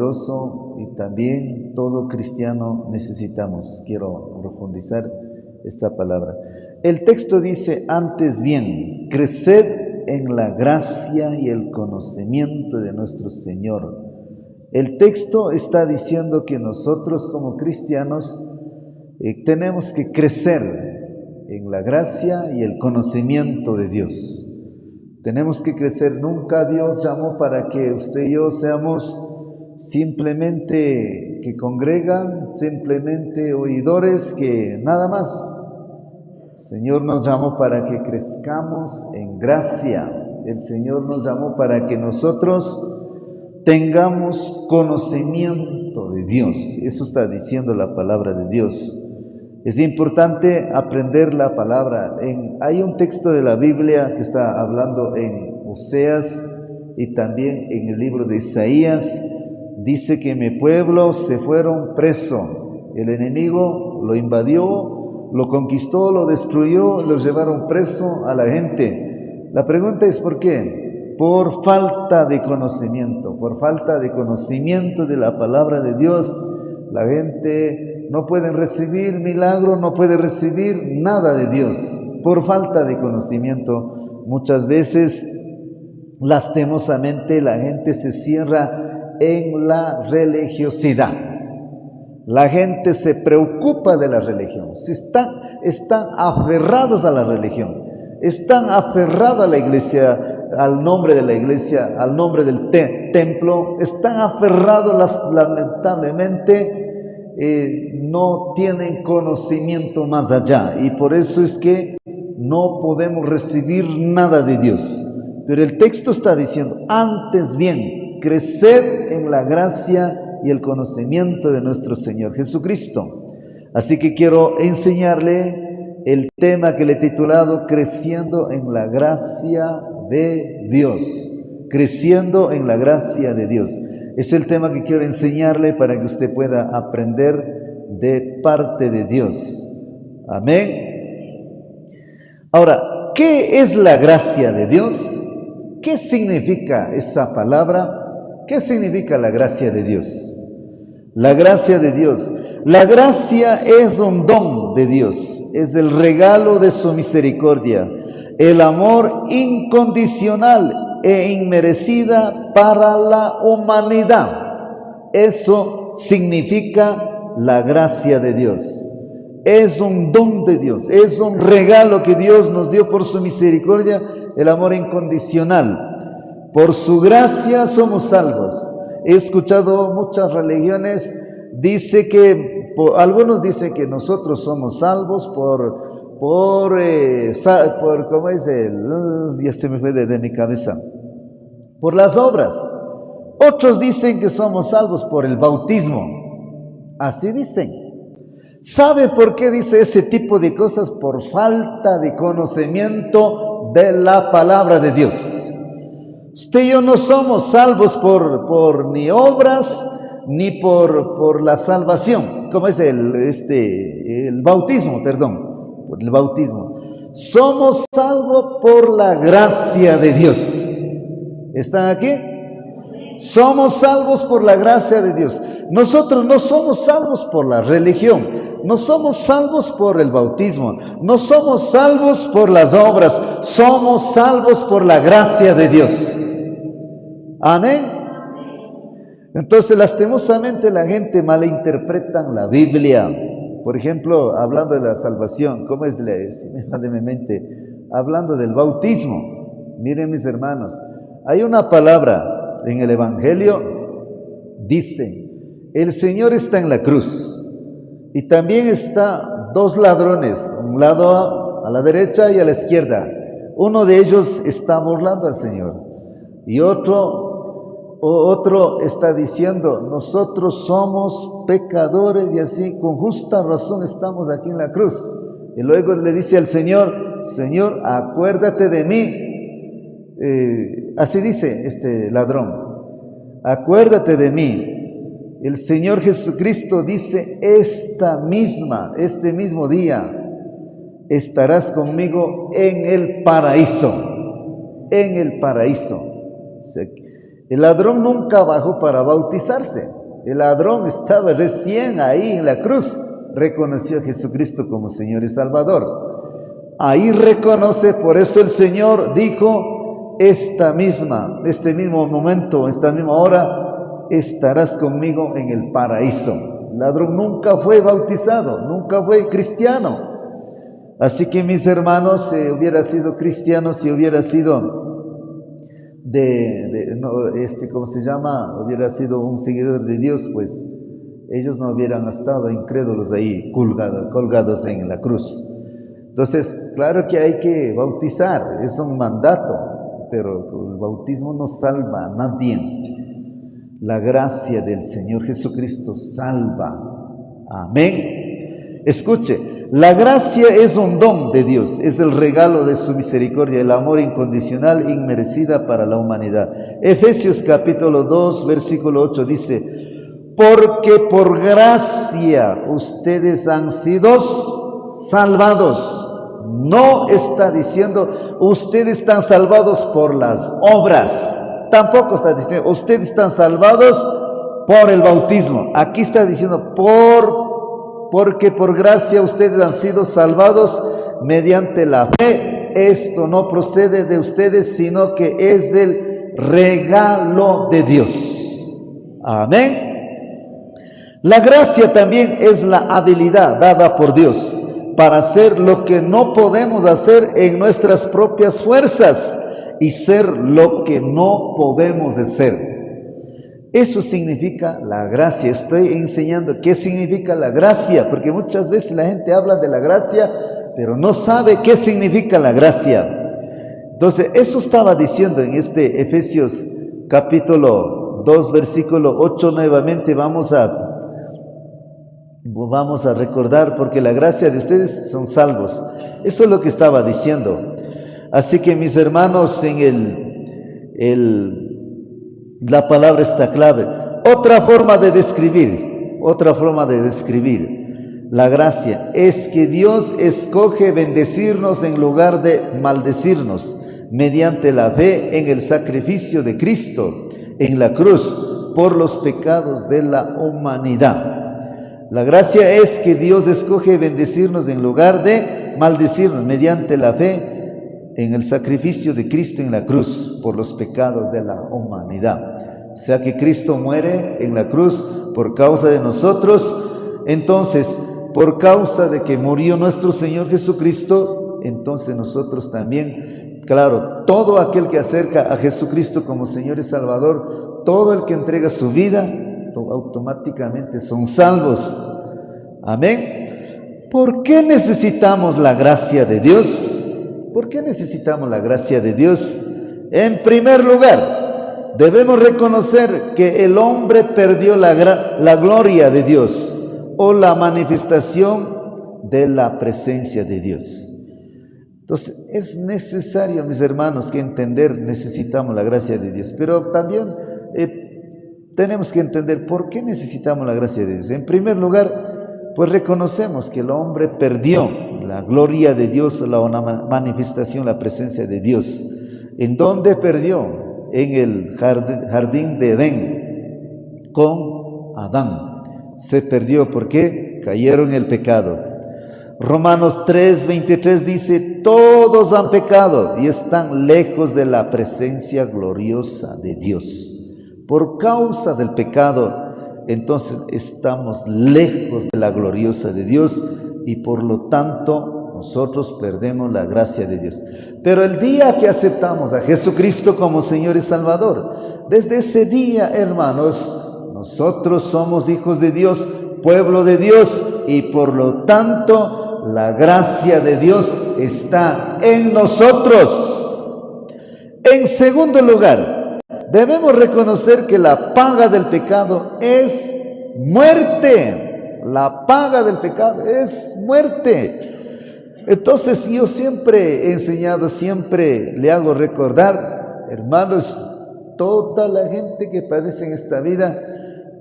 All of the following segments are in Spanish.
poderoso y también todo cristiano necesitamos. Quiero profundizar esta palabra. El texto dice, antes bien, creced en la gracia y el conocimiento de nuestro Señor. El texto está diciendo que nosotros como cristianos tenemos que crecer en la gracia y el conocimiento de Dios. Tenemos que crecer. Nunca Dios llamó para que usted y yo seamos simplemente que congregan, simplemente oidores, que nada más. El Señor nos llamó para que crezcamos en gracia. El Señor nos llamó para que nosotros tengamos conocimiento de Dios. Eso está diciendo la palabra de Dios. Es importante aprender la palabra. Hay un texto de la Biblia que está hablando en Oseas y también en el libro de Isaías. Dice que mi pueblo se fueron preso. El enemigo lo invadió, lo conquistó, lo destruyó, los llevaron preso a la gente. La pregunta es ¿por qué? Por falta de conocimiento, de la palabra de Dios. La gente no puede recibir milagro, no puede recibir nada de Dios, por falta de conocimiento. Muchas veces, lastimosamente, la gente se cierra en la religiosidad. La gente se preocupa de la religión, están aferrados a la religión, están aferrados a la iglesia, al nombre de la iglesia, al nombre del templo, están aferrados, lamentablemente, no tienen conocimiento más allá, y por eso es que no podemos recibir nada de Dios. Pero el texto está diciendo, antes bien, creced en la gracia y el conocimiento de nuestro Señor Jesucristo. Así que quiero enseñarle el tema que le he titulado Creciendo en la gracia de Dios. Creciendo en la gracia de Dios. Es el tema que quiero enseñarle para que usted pueda aprender de parte de Dios. Amén. Ahora, ¿qué es la gracia de Dios? ¿Qué significa esa palabra? ¿Qué significa la gracia de Dios? La gracia de Dios. La gracia es un don de Dios, es el regalo de su misericordia, el amor incondicional e inmerecida para la humanidad. Eso significa la gracia de Dios. Es un don de Dios, es un regalo que Dios nos dio por su misericordia, el amor incondicional. Por su gracia somos salvos. He escuchado muchas religiones, algunos dicen que nosotros somos salvos ¿cómo es? Ya se me fue de mi cabeza. Por las obras. Otros dicen que somos salvos por el bautismo. Así dicen. ¿Sabe por qué dice ese tipo de cosas? Por falta de conocimiento de la palabra de Dios. Usted y yo no somos salvos por ni obras ni por la salvación. ¿Cómo es el bautismo? Perdón, por el bautismo. Somos salvos por la gracia de Dios. ¿Están aquí? Somos salvos por la gracia de Dios. Nosotros no somos salvos por la religión, no somos salvos por el bautismo, no somos salvos por las obras, somos salvos por la gracia de Dios. Amén. Entonces, lastimosamente, la gente malinterpreta la Biblia. Por ejemplo, hablando de la salvación, ¿cómo es? Si me va de mi mente, hablando del bautismo. Miren, mis hermanos, hay una palabra en el Evangelio, dice, el Señor está en la cruz y también está dos ladrones, un lado a la derecha y a la izquierda. Uno de ellos está burlando al Señor y otro está diciendo, nosotros somos pecadores y así con justa razón estamos aquí en la cruz. Y luego le dice al Señor, Señor, acuérdate de mí. Así dice este ladrón, acuérdate de mí. El Señor Jesucristo dice, este mismo día estarás conmigo en el paraíso. En el paraíso. El ladrón nunca bajó para bautizarse. El ladrón estaba recién ahí en la cruz. Reconoció a Jesucristo como Señor y Salvador. Ahí reconoce, por eso el Señor dijo, este mismo momento, esta misma hora, estarás conmigo en el paraíso. El ladrón nunca fue bautizado, nunca fue cristiano. Así que mis hermanos, si hubiera sido cristiano, si hubiera sido hubiera sido un seguidor de Dios, pues ellos no hubieran estado incrédulos ahí colgados en la cruz. Entonces, claro que hay que bautizar, es un mandato, pero el bautismo no salva a nadie. La gracia del Señor Jesucristo salva. Amén. Escuche, la gracia es un don de Dios, es el regalo de su misericordia, el amor incondicional, inmerecida para la humanidad. Efesios capítulo 2, versículo 8 dice, porque por gracia ustedes han sido salvados. No está diciendo, ustedes están salvados por las obras. Tampoco está diciendo, ustedes están salvados por el bautismo. Aquí está diciendo, porque por gracia ustedes han sido salvados mediante la fe. Esto no procede de ustedes, sino que es el regalo de Dios. Amén. La gracia también es la habilidad dada por Dios para hacer lo que no podemos hacer en nuestras propias fuerzas y ser lo que no podemos ser. Eso significa la gracia. Estoy enseñando qué significa la gracia, porque muchas veces la gente habla de la gracia, pero no sabe qué significa la gracia. Entonces, eso estaba diciendo en este Efesios capítulo 2, versículo 8, nuevamente vamos a recordar, porque la gracia de ustedes son salvos. Eso es lo que estaba diciendo. Así que mis hermanos, la palabra está clave. Otra forma de describir la gracia es que Dios escoge bendecirnos en lugar de maldecirnos mediante la fe en el sacrificio de Cristo en la cruz por los pecados de la humanidad. La gracia es que Dios escoge bendecirnos en lugar de maldecirnos mediante la fe en el sacrificio de Cristo en la cruz por los pecados de la humanidad. O sea que Cristo muere en la cruz por causa de nosotros. Entonces, por causa de que murió nuestro Señor Jesucristo, entonces nosotros también, claro, todo aquel que acerca a Jesucristo como Señor y Salvador, todo el que entrega su vida, automáticamente son salvos. Amén. ¿Por qué necesitamos la gracia de Dios? ¿Por qué necesitamos la gracia de Dios? En primer lugar, debemos reconocer que el hombre perdió la gloria de Dios o la manifestación de la presencia de Dios. Entonces, es necesario, mis hermanos, que necesitamos la gracia de Dios, pero también tenemos que entender por qué necesitamos la gracia de Dios. En primer lugar, pues reconocemos que el hombre perdió la gloria de Dios, la manifestación, la presencia de Dios. ¿En dónde perdió? En el jardín de Edén, con Adán. Se perdió porque cayeron en el pecado. Romanos 3:23 dice, todos han pecado y están lejos de la presencia gloriosa de Dios. Por causa del pecado, entonces estamos lejos de la gloriosa de Dios y por lo tanto nosotros perdemos la gracia de Dios. Pero el día que aceptamos a Jesucristo como Señor y Salvador, desde ese día, hermanos, nosotros somos hijos de Dios, pueblo de Dios, y por lo tanto la gracia de Dios está en nosotros. En segundo lugar, debemos reconocer que la paga del pecado es muerte. La paga del pecado es muerte. Entonces yo siempre he enseñado, siempre le hago recordar, hermanos, toda la gente que padece en esta vida,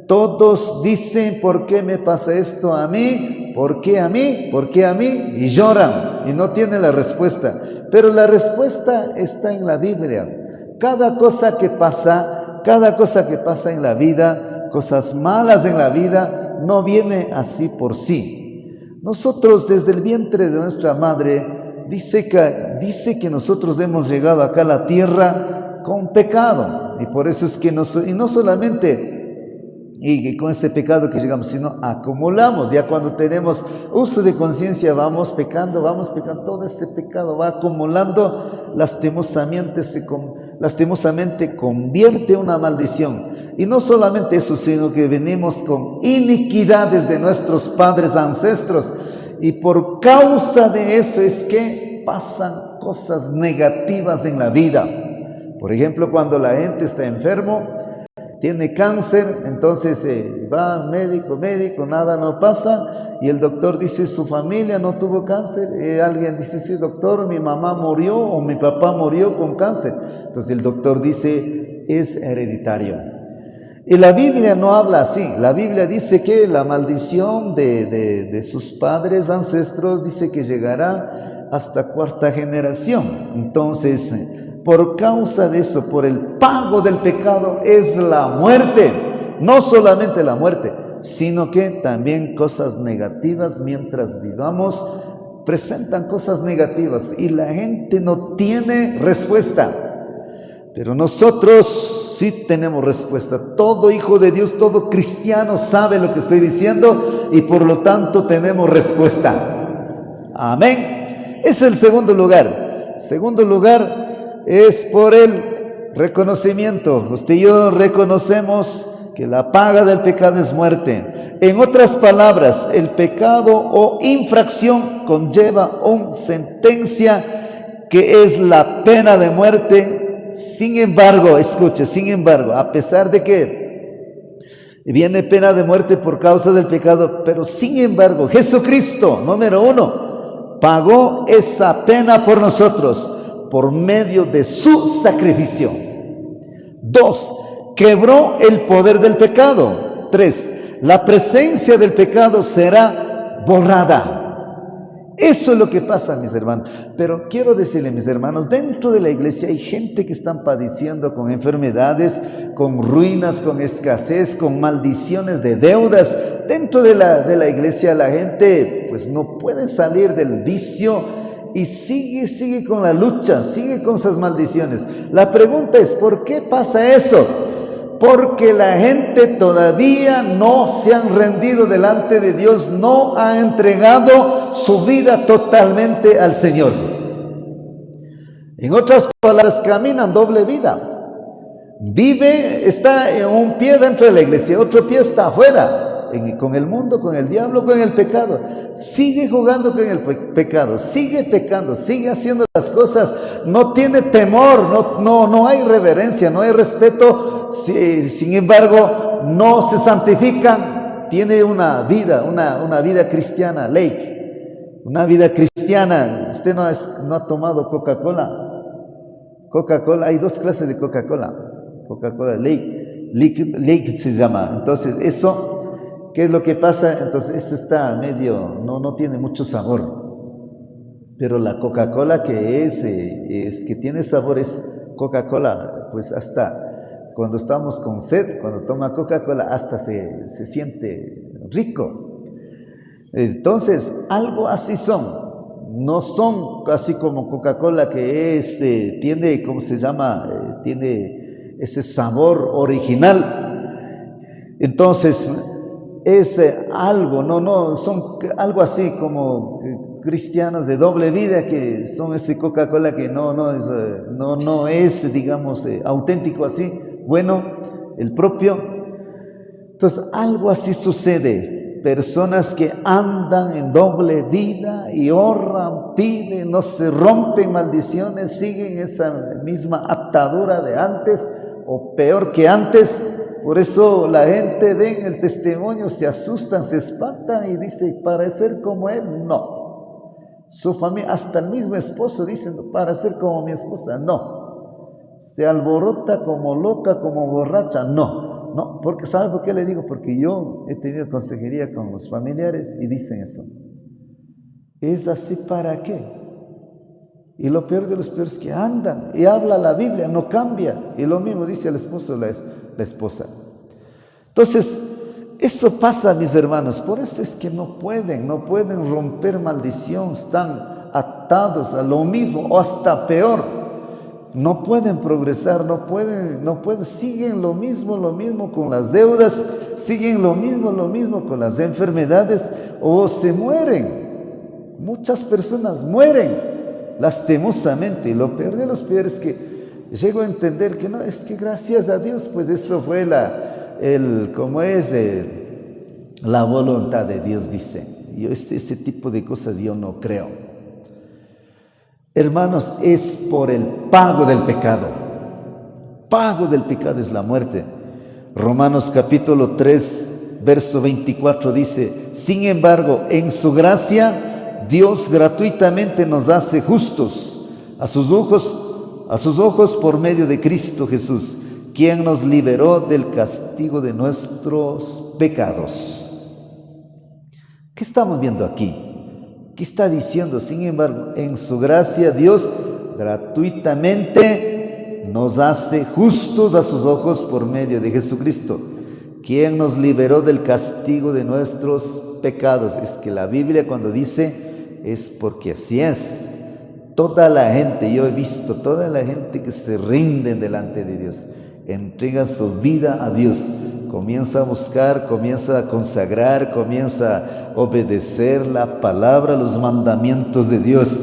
todos dicen, ¿por qué me pasa esto a mí? ¿Por qué a mí? ¿Por qué a mí? Y lloran y no tienen la respuesta. Pero la respuesta está en la Biblia. Cada cosa que pasa cada cosa que pasa en la vida, cosas malas en la vida, no viene así por sí. Nosotros desde el vientre de nuestra madre, dice que nosotros hemos llegado acá a la tierra con pecado. Y por eso es que no solamente y con ese pecado que llegamos, sino acumulamos. Ya cuando tenemos uso de conciencia vamos pecando, todo ese pecado va acumulando, lastimosamente convierte en una maldición. Y no solamente eso, sino que venimos con iniquidades de nuestros padres ancestros, y por causa de eso es que pasan cosas negativas en la vida. Por ejemplo, cuando la gente está enfermo, tiene cáncer, entonces va médico, nada no pasa, y el doctor dice, su familia no tuvo cáncer. Alguien dice, sí, doctor, mi mamá murió o mi papá murió con cáncer. Entonces el doctor dice, es hereditario. Y la Biblia no habla así. La Biblia dice que la maldición de sus padres ancestros dice que llegará hasta cuarta generación. Entonces, por causa de eso, por el pago del pecado es la muerte. No solamente la muerte, sino que también cosas negativas mientras vivamos presentan cosas negativas y la gente no tiene respuesta. Pero nosotros sí tenemos respuesta. Todo hijo de Dios, todo cristiano sabe lo que estoy diciendo y por lo tanto tenemos respuesta. Amén. Es el segundo lugar. Segundo lugar es por el reconocimiento. Usted y yo reconocemos que la paga del pecado es muerte. En otras palabras, el pecado o infracción conlleva una sentencia que es la pena de muerte. Sin embargo, escuche, a pesar de que viene pena de muerte por causa del pecado, pero sin embargo, Jesucristo, número uno, pagó esa pena por nosotros por medio de su sacrificio. 2, quebró el poder del pecado. 3, la presencia del pecado será borrada. Eso es lo que pasa, mis hermanos. Pero quiero decirle, mis hermanos, dentro de la iglesia hay gente que están padeciendo con enfermedades, con ruinas, con escasez, con maldiciones de deudas. Dentro de la iglesia la gente pues no puede salir del vicio y sigue con la lucha, sigue con esas maldiciones. La pregunta es, ¿por qué pasa eso? Porque la gente todavía no se han rendido delante de Dios, no ha entregado su vida totalmente al Señor. En otras palabras, caminan doble vida. Está en un pie dentro de la iglesia, otro pie está afuera, con el mundo, con el diablo, con el pecado. Sigue jugando con el pecado, sigue pecando, sigue haciendo las cosas, no tiene temor, no hay reverencia, no hay respeto. Sin embargo, no se santifican. Tiene una vida cristiana, una vida cristiana. Usted no ha tomado Coca-Cola. Hay dos clases de Coca-Cola Lake se llama. Entonces eso, ¿qué es lo que pasa? Entonces eso está medio, no tiene mucho sabor. Pero la Coca-Cola que tiene sabor es Coca-Cola, pues hasta cuando estamos con sed, cuando toma Coca-Cola, hasta se siente rico. Entonces, algo así son. No son así como Coca-Cola que tiene, ¿cómo se llama? Tiene ese sabor original. Entonces, es algo, son algo así como cristianos de doble vida, que son ese Coca-Cola que no es, digamos, auténtico así, bueno, el propio. Entonces, algo así sucede. Personas que andan en doble vida y oran, piden, no se rompen maldiciones, siguen esa misma atadura de antes o peor que antes. Por eso la gente ve el testimonio, se asustan, se espantan y dice, para ser como él, no. Su familia, hasta el mismo esposo dice, para ser como mi esposa, no. Se alborota como loca, como borracha, no. No, porque ¿sabe por qué le digo? Porque yo he tenido consejería con los familiares y dicen eso. ¿Es así para qué? Y lo peor de los peores es que andan y habla la Biblia, no cambia. Y lo mismo dice el esposo o la esposa. Entonces, eso pasa, mis hermanos. Por eso es que no pueden romper maldición. Están atados a lo mismo o hasta peor. No pueden progresar, no pueden, siguen lo mismo con las deudas, siguen lo mismo con las enfermedades o se mueren. Muchas personas mueren lastimosamente, y lo peor de los peores es que llego a entender que no, es que gracias a Dios, pues eso fue la voluntad de Dios, dice. Yo este tipo de cosas yo no creo. Hermanos, es por el pago del pecado. Pago del pecado es la muerte. Romanos capítulo 3, verso 24 dice: sin embargo, en su gracia Dios gratuitamente nos hace justos a sus ojos por medio de Cristo Jesús, quien nos liberó del castigo de nuestros pecados. ¿Qué estamos viendo aquí? ¿Qué está diciendo? Sin embargo, en su gracia Dios gratuitamente nos hace justos a sus ojos por medio de Jesucristo, quien nos liberó del castigo de nuestros pecados. Es que la Biblia cuando dice es porque así es. Toda la gente, yo he visto toda la gente que se rinden delante de Dios, entrega su vida a Dios, comienza a buscar, comienza a consagrar, comienza a obedecer la palabra, los mandamientos de Dios.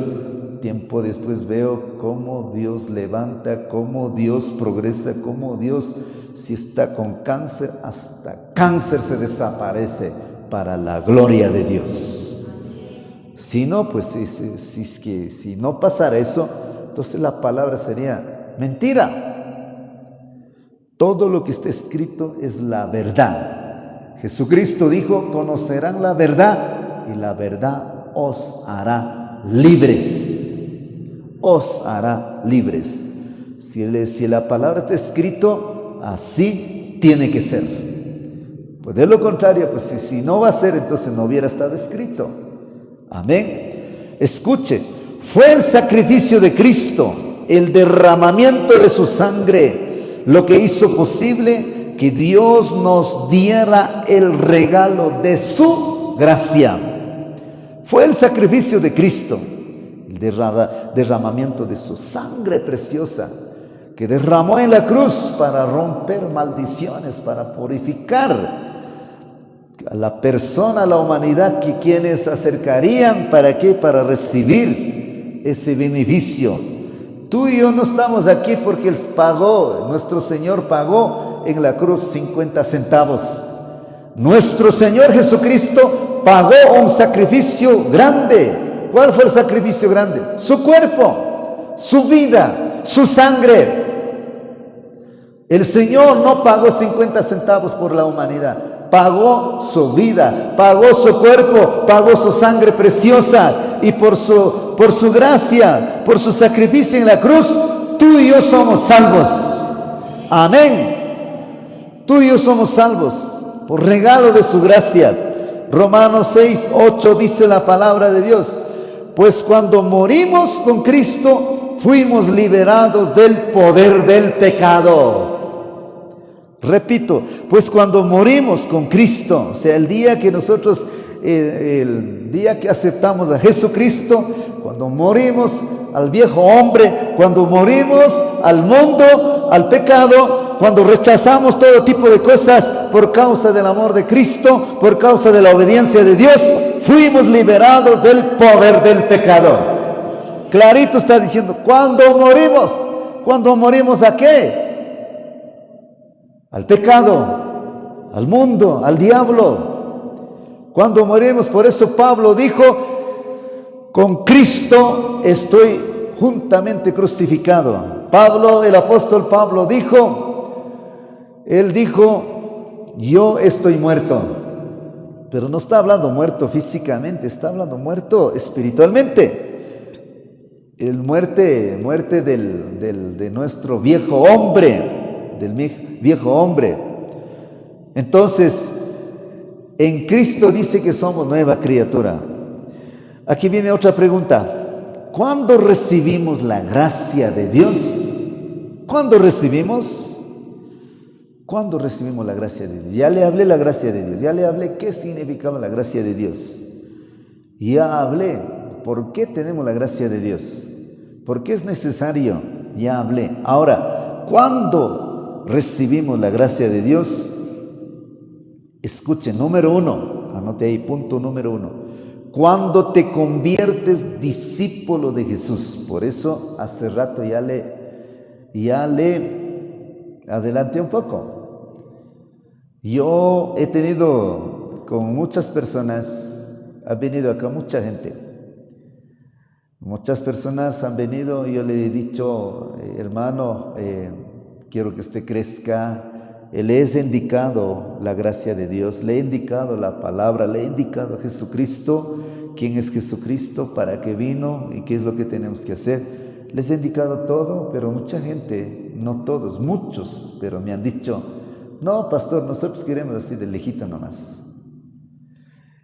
Tiempo después veo cómo Dios levanta, cómo Dios progresa, cómo Dios, si está con cáncer, hasta cáncer se desaparece para la gloria de Dios. Si no, pues si no pasara eso, entonces la palabra sería mentira. Todo lo que está escrito es la verdad. Jesucristo dijo: conocerán la verdad y la verdad os hará libres. Os hará libres. Si la palabra está escrito, así tiene que ser. Pues de lo contrario, pues si no va a ser, entonces no hubiera estado escrito. Amén. Escuche, fue el sacrificio de Cristo, el derramamiento de su sangre, lo que hizo posible que Dios nos diera el regalo de su gracia. Fue el sacrificio de Cristo, el derramamiento de su sangre preciosa, que derramó en la cruz para romper maldiciones, para purificar a la persona, a la humanidad, que quienes se acercarían, ¿para qué? Para recibir ese beneficio. Tú y yo no estamos aquí porque nuestro Señor pagó en la cruz 50 centavos. Nuestro Señor Jesucristo pagó un sacrificio grande. ¿Cuál fue el sacrificio grande? Su cuerpo, su vida, su sangre. El Señor no pagó 50 centavos por la humanidad. Pagó su vida, pagó su cuerpo, pagó su sangre preciosa, y por su gracia, por su sacrificio en la cruz, tú y yo somos salvos. Amén. Tú y yo somos salvos por regalo de su gracia. Romanos 6:8 dice la palabra de Dios: pues cuando morimos con Cristo, fuimos liberados del poder del pecado. Repito, pues cuando morimos con Cristo, o sea, el día que nosotros, el día que aceptamos a Jesucristo, cuando morimos al viejo hombre, cuando morimos al mundo, al pecado, cuando rechazamos todo tipo de cosas por causa del amor de Cristo, por causa de la obediencia de Dios, fuimos liberados del poder del pecado. Clarito está diciendo, ¿cuándo morimos a qué? Al pecado, al mundo, al diablo. Cuando morimos, por eso Pablo dijo: con Cristo estoy juntamente crucificado. Pablo, el apóstol Pablo dijo, yo estoy muerto. Pero no está hablando muerto físicamente, está hablando muerto espiritualmente. Muerte de nuestro viejo hombre, del viejo hombre. Entonces, en Cristo dice que somos nueva criatura. Aquí viene otra pregunta: ¿Cuándo recibimos la gracia de Dios? ¿Cuándo recibimos? ¿Cuándo recibimos la gracia de Dios? Ya le hablé la gracia de Dios, ya le hablé qué significaba la gracia de Dios. Ya hablé por qué tenemos la gracia de Dios, por qué es necesario, ya hablé. Ahora, ¿cuándo recibimos la gracia de Dios? Escuchen, número 1, anote ahí, punto número 1. Cuando te conviertes discípulo de Jesús. Por eso hace rato ya le adelanté un poco. Yo he tenido con muchas personas, ha venido acá mucha gente. Muchas personas han venido y yo le he dicho, hermano, quiero que usted crezca. Le he indicado la gracia de Dios, le he indicado la palabra, le he indicado a Jesucristo, quién es Jesucristo, para qué vino y qué es lo que tenemos que hacer. Les he indicado todo, pero mucha gente, no todos, muchos, pero me han dicho, no, pastor, nosotros queremos así de lejito nomás.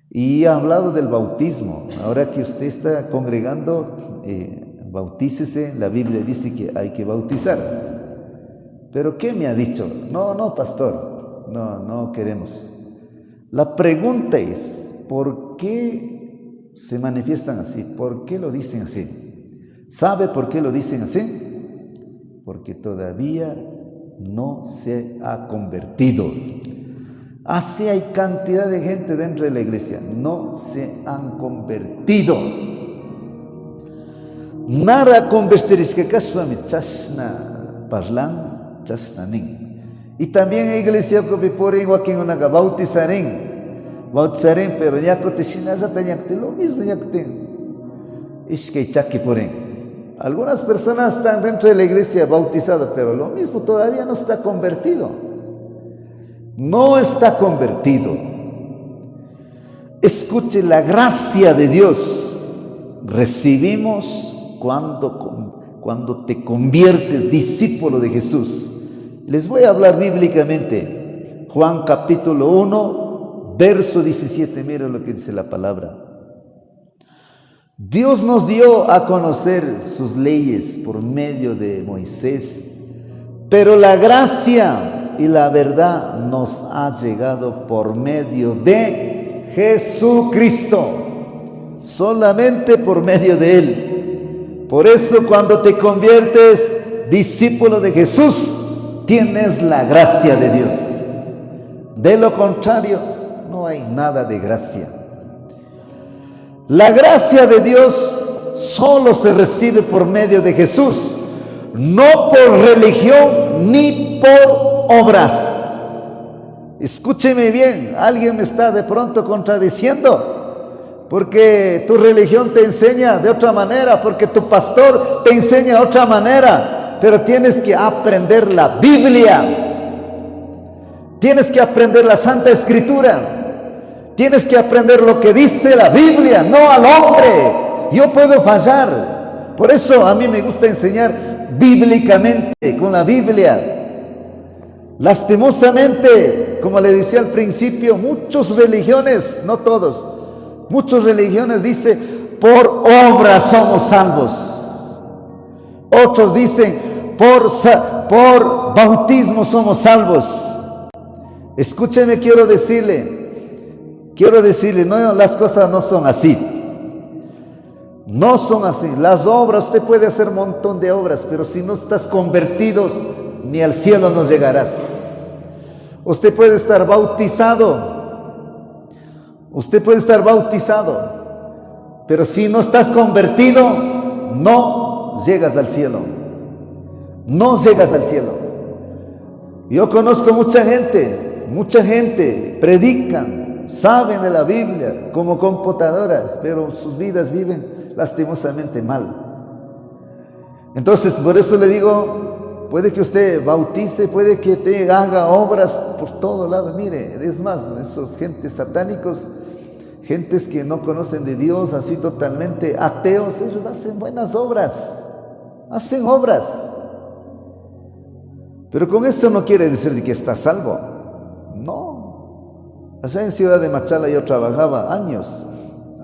Y he hablado del bautismo. Ahora que usted está congregando, bautícese. La Biblia dice que hay que bautizar. ¿Pero qué me ha dicho? No, pastor, no queremos. La pregunta es, ¿por qué se manifiestan así? ¿Por qué lo dicen así? ¿Sabe por qué lo dicen así? Porque todavía no se ha convertido. Así hay cantidad de gente dentro de la iglesia, no se han convertido. Nara convertirishka kashpami chashna parlan. Y también en iglesia que ponen wakin unaga bautizaren, pero ya que te sinazata ya que lo mismo ya que te ishke chaki ponen. Algunas personas están dentro de la iglesia bautizadas, pero lo mismo todavía no está convertido. No está convertido. Escuche, la gracia de Dios recibimos cuando te conviertes discípulo de Jesús. Les voy a hablar bíblicamente. Juan capítulo 1, verso 17. Miren lo que dice la palabra. Dios nos dio a conocer sus leyes por medio de Moisés, pero la gracia y la verdad nos ha llegado por medio de Jesucristo. Solamente por medio de Él. Por eso cuando te conviertes discípulo de Jesús, tienes la gracia de Dios. De lo contrario, no hay nada de gracia. La gracia de Dios solo se recibe por medio de Jesús, no por religión ni por obras. Escúcheme bien, alguien me está de pronto contradiciendo, porque tu religión te enseña de otra manera, porque tu pastor te enseña de otra manera. Pero tienes que aprender la Biblia, tienes que aprender la Santa Escritura, tienes que aprender lo que dice la Biblia, no al hombre. Yo puedo fallar, por eso a mí me gusta enseñar bíblicamente, con la Biblia. Lastimosamente, como le decía al principio, muchas religiones, no todos, muchas religiones dicen, por obras somos salvos. Otros dicen, por bautismo somos salvos. Escúcheme, quiero decirle, no, las cosas no son así. No son así. Las obras, usted puede hacer un montón de obras, pero si no estás convertido, ni al cielo no llegarás. Usted puede estar bautizado, pero si no estás convertido, no llegas al cielo. No llegas al cielo. Yo conozco mucha gente predican, saben de la Biblia como computadora, pero sus vidas viven lastimosamente mal. Entonces, por eso le digo, puede que usted bautice, puede que te haga obras por todo lado. Mire, es más, esos gentes satánicos, gentes que no conocen de Dios, así totalmente ateos, ellos hacen buenas obras. Hacen obras, pero con eso no quiere decir de que está salvo. No. Allá en Ciudad de Machala yo trabajaba años.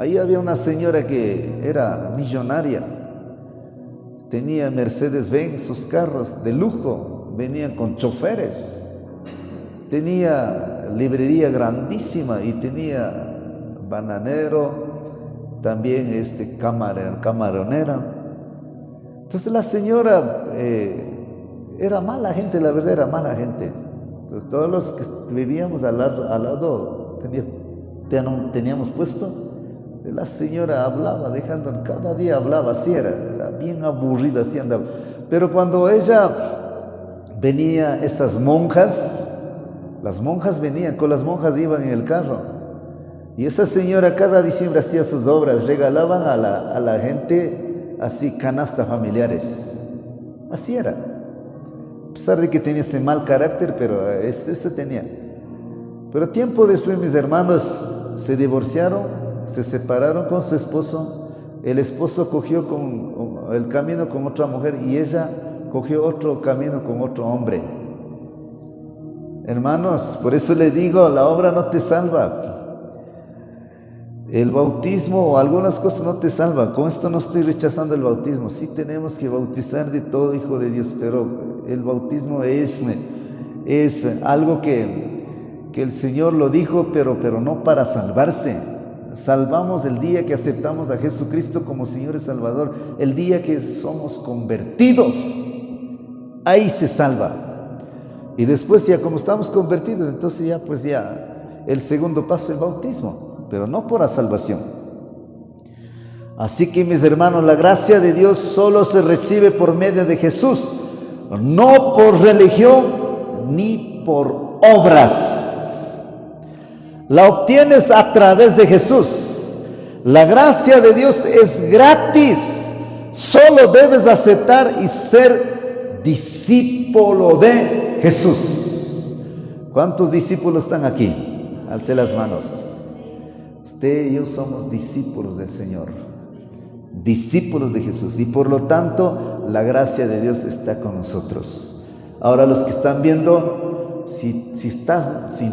Ahí había una señora que era millonaria, tenía Mercedes-Benz, sus carros de lujo, venían con choferes, tenía librería grandísima y tenía bananero, también camaronera. Entonces la señora era mala gente, la verdad era mala gente. Entonces todos los que vivíamos al lado teníamos puesto. La señora hablaba, cada día hablaba, así era bien aburrida, así andaba. Pero cuando ella venía, esas monjas, las monjas venían, con las monjas iban en el carro. Y esa señora cada diciembre hacía sus obras, regalaban a la gente así canastas familiares. Así era. A pesar de que tenía ese mal carácter, pero ese tenía. Pero tiempo después mis hermanos se divorciaron, se separaron con su esposo. El esposo cogió el camino con otra mujer y ella cogió otro camino con otro hombre. Hermanos, por eso le digo, la obra no te salva. El bautismo o algunas cosas no te salvan. Con esto no estoy rechazando el bautismo. Sí tenemos que bautizar de todo hijo de Dios, pero el bautismo es algo que el Señor lo dijo, pero no para salvarse. Salvamos el día que aceptamos a Jesucristo como Señor y Salvador, el día que somos convertidos. Ahí se salva. Y después ya como estamos convertidos, entonces ya el segundo paso es el bautismo, pero no por la salvación. Así que mis hermanos, la gracia de Dios solo se recibe por medio de Jesús, no por religión ni por obras. La obtienes a través de Jesús. La gracia de Dios es gratis. Solo debes aceptar y ser discípulo de Jesús. ¿Cuántos discípulos están aquí? Alce las manos. Usted y yo somos discípulos del Señor, discípulos de Jesús, y por lo tanto la gracia de Dios está con nosotros. Ahora los que están viendo, si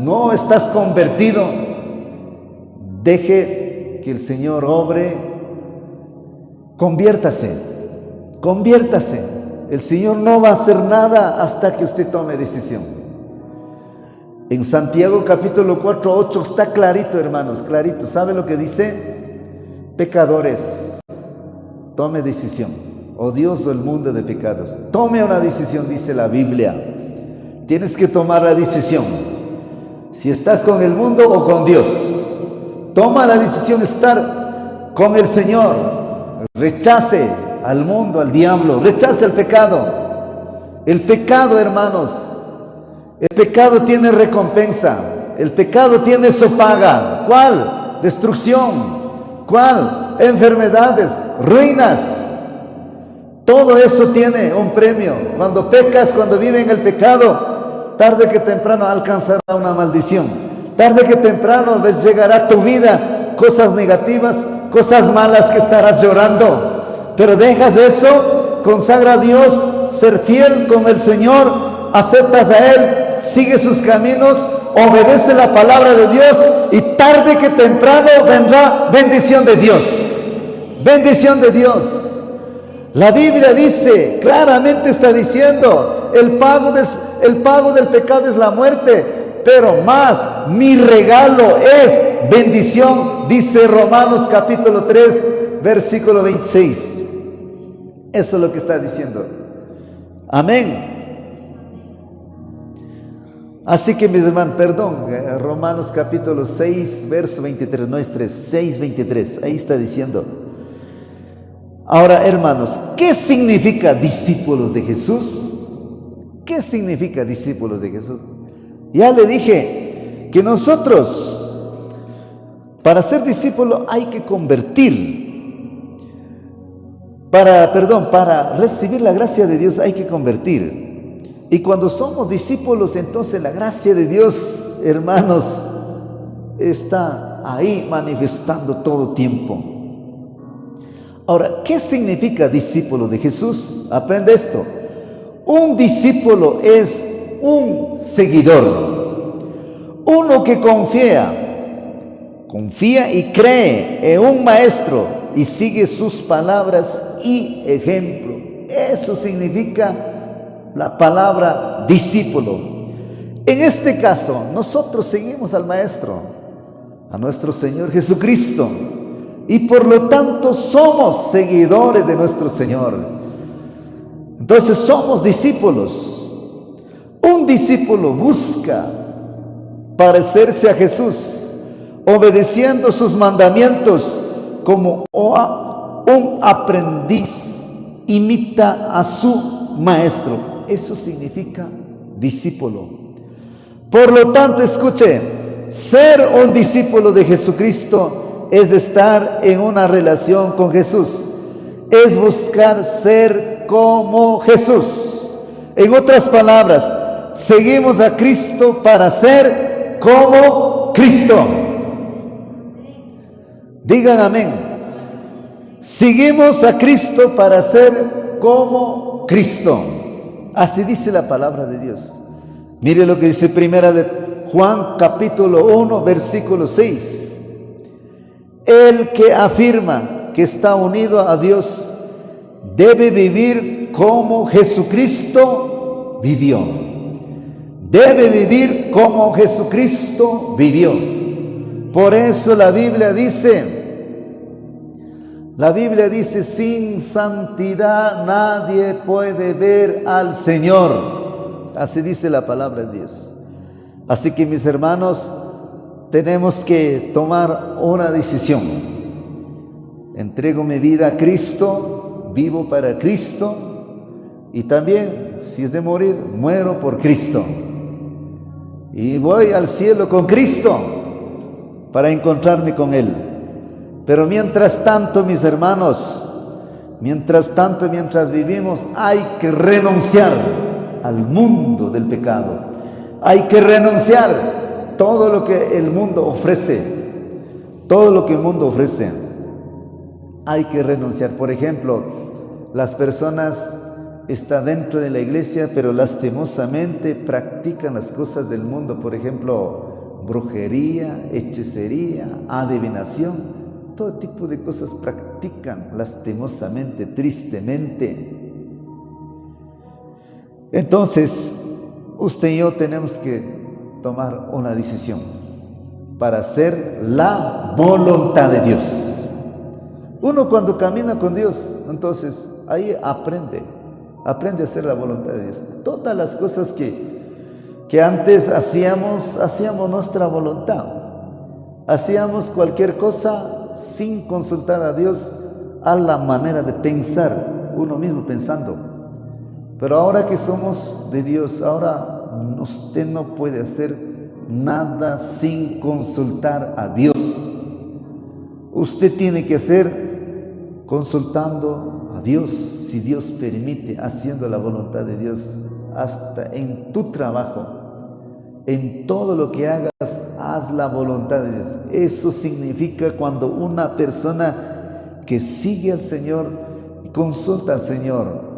no estás convertido, deje que el Señor obre. Conviértase. El Señor no va a hacer nada hasta que usted tome decisión. En Santiago capítulo 4, 8 está clarito, hermanos, clarito. ¿Sabe lo que dice? Pecadores, tome decisión. Odioso el mundo de pecados. Tome una decisión, dice la Biblia. Tienes que tomar la decisión. Si estás con el mundo o con Dios. Toma la decisión de estar con el Señor. Rechace al mundo, al diablo. Rechace el pecado. El pecado, hermanos, el pecado tiene recompensa. El pecado tiene su paga. ¿Cuál? Destrucción. ¿Cuál? Enfermedades, ruinas. Todo eso tiene un premio. Cuando pecas, cuando vives en el pecado, tarde que temprano alcanzará una maldición. Tarde que temprano llegará a tu vida cosas negativas, cosas malas que estarás llorando. Pero dejas eso, consagra a Dios, ser fiel con el Señor, aceptas a Él, sigue sus caminos, obedece la palabra de Dios y tarde que temprano vendrá bendición de Dios. Bendición de Dios. La Biblia dice, claramente está diciendo, el pago del pecado es la muerte, pero más mi regalo es bendición, dice Romanos capítulo 3, versículo 26. Eso es lo que está diciendo. Amén. Así que mis hermanos, Romanos capítulo 6, verso 23, no es 3, 6, 23, ahí está diciendo. Ahora, hermanos, ¿qué significa discípulos de Jesús? ¿Qué significa discípulos de Jesús? Ya le dije que nosotros, para ser discípulos hay que convertir. Para recibir la gracia de Dios hay que convertir. Y cuando somos discípulos, entonces la gracia de Dios, hermanos, está ahí manifestando todo tiempo. Ahora, ¿qué significa discípulo de Jesús? Aprende esto. Un discípulo es un seguidor. Uno que confía y cree en un maestro y sigue sus palabras y ejemplo. Eso significa la palabra discípulo. En este caso, nosotros seguimos al Maestro, a nuestro Señor Jesucristo, y por lo tanto somos seguidores de nuestro Señor. Entonces somos discípulos. Un discípulo busca parecerse a Jesús, obedeciendo sus mandamientos, como un aprendiz imita a su maestro. Eso significa discípulo. Por lo tanto, escuche, ser un discípulo de Jesucristo es estar en una relación con Jesús, es buscar ser como Jesús. En otras palabras, seguimos a Cristo para ser como Cristo. Digan amén. Seguimos a Cristo para ser como Cristo. Así dice la palabra de Dios. Mire lo que dice primera de Juan capítulo 1 versículo 6. El que afirma que está unido a Dios debe vivir como Jesucristo vivió. Debe vivir como Jesucristo vivió. Por eso la Biblia dice, sin santidad nadie puede ver al Señor. Así dice la palabra de Dios. Así que, mis hermanos, tenemos que tomar una decisión. Entrego mi vida a Cristo, vivo para Cristo, y también, si es de morir, muero por Cristo. Y voy al cielo con Cristo para encontrarme con Él. Pero mientras tanto, mis hermanos, mientras vivimos, hay que renunciar al mundo del pecado. Hay que renunciar todo lo que el mundo ofrece. Todo lo que el mundo ofrece. Hay que renunciar. Por ejemplo, las personas están dentro de la iglesia, pero lastimosamente practican las cosas del mundo. Por ejemplo, brujería, hechicería, adivinación. Todo tipo de cosas practican lastimosamente, tristemente. Entonces, usted y yo tenemos que tomar una decisión para hacer la voluntad de Dios. Uno cuando camina con Dios, entonces ahí aprende a hacer la voluntad de Dios. Todas las cosas que antes hacíamos nuestra voluntad. Hacíamos cualquier cosa sin consultar a Dios, a la manera de pensar, uno mismo pensando. Pero ahora que somos de Dios, ahora usted no puede hacer nada sin consultar a Dios. Usted tiene que hacer consultando a Dios, si Dios permite, haciendo la voluntad de Dios, hasta en tu trabajo. En todo lo que hagas, haz la voluntad de Dios. Eso significa cuando una persona que sigue al Señor y consulta al Señor,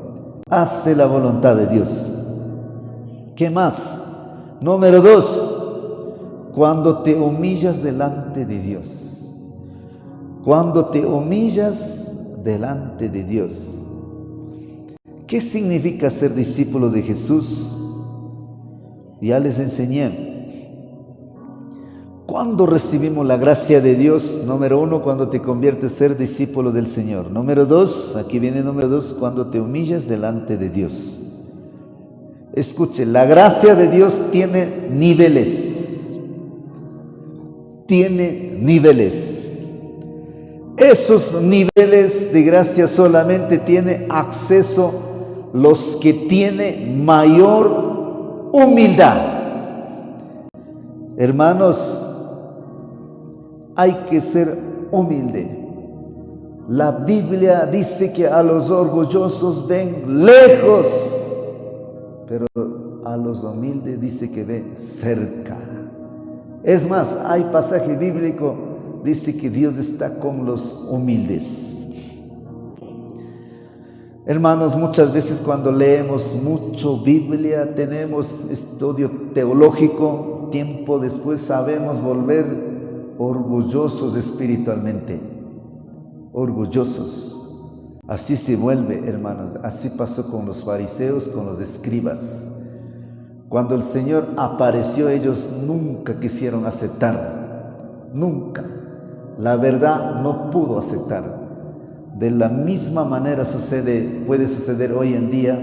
hace la voluntad de Dios. ¿Qué más? Número 2, cuando te humillas delante de Dios. Cuando te humillas delante de Dios. ¿Qué significa ser discípulo de Jesús? Ya les enseñé. ¿Cuándo recibimos la gracia de Dios? Número 1, cuando te conviertes a ser discípulo del Señor. Número 2, aquí viene número 2, cuando te humillas delante de Dios. Escuche, la gracia de Dios tiene niveles. Tiene niveles. Esos niveles de gracia solamente tiene acceso los que tienen mayor humildad. Hermanos, hay que ser humilde. La Biblia dice que a los orgullosos ven lejos, pero a los humildes dice que ve cerca. Es más, hay pasaje bíblico, dice que Dios está con los humildes. Hermanos, muchas veces cuando leemos mucho Biblia, tenemos estudio teológico, tiempo después sabemos volver orgullosos espiritualmente. Orgullosos. Así se vuelve, hermanos. Así pasó con los fariseos, con los escribas. Cuando el Señor apareció, ellos nunca quisieron aceptar. Nunca. La verdad no pudo aceptar. De la misma manera puede suceder hoy en día.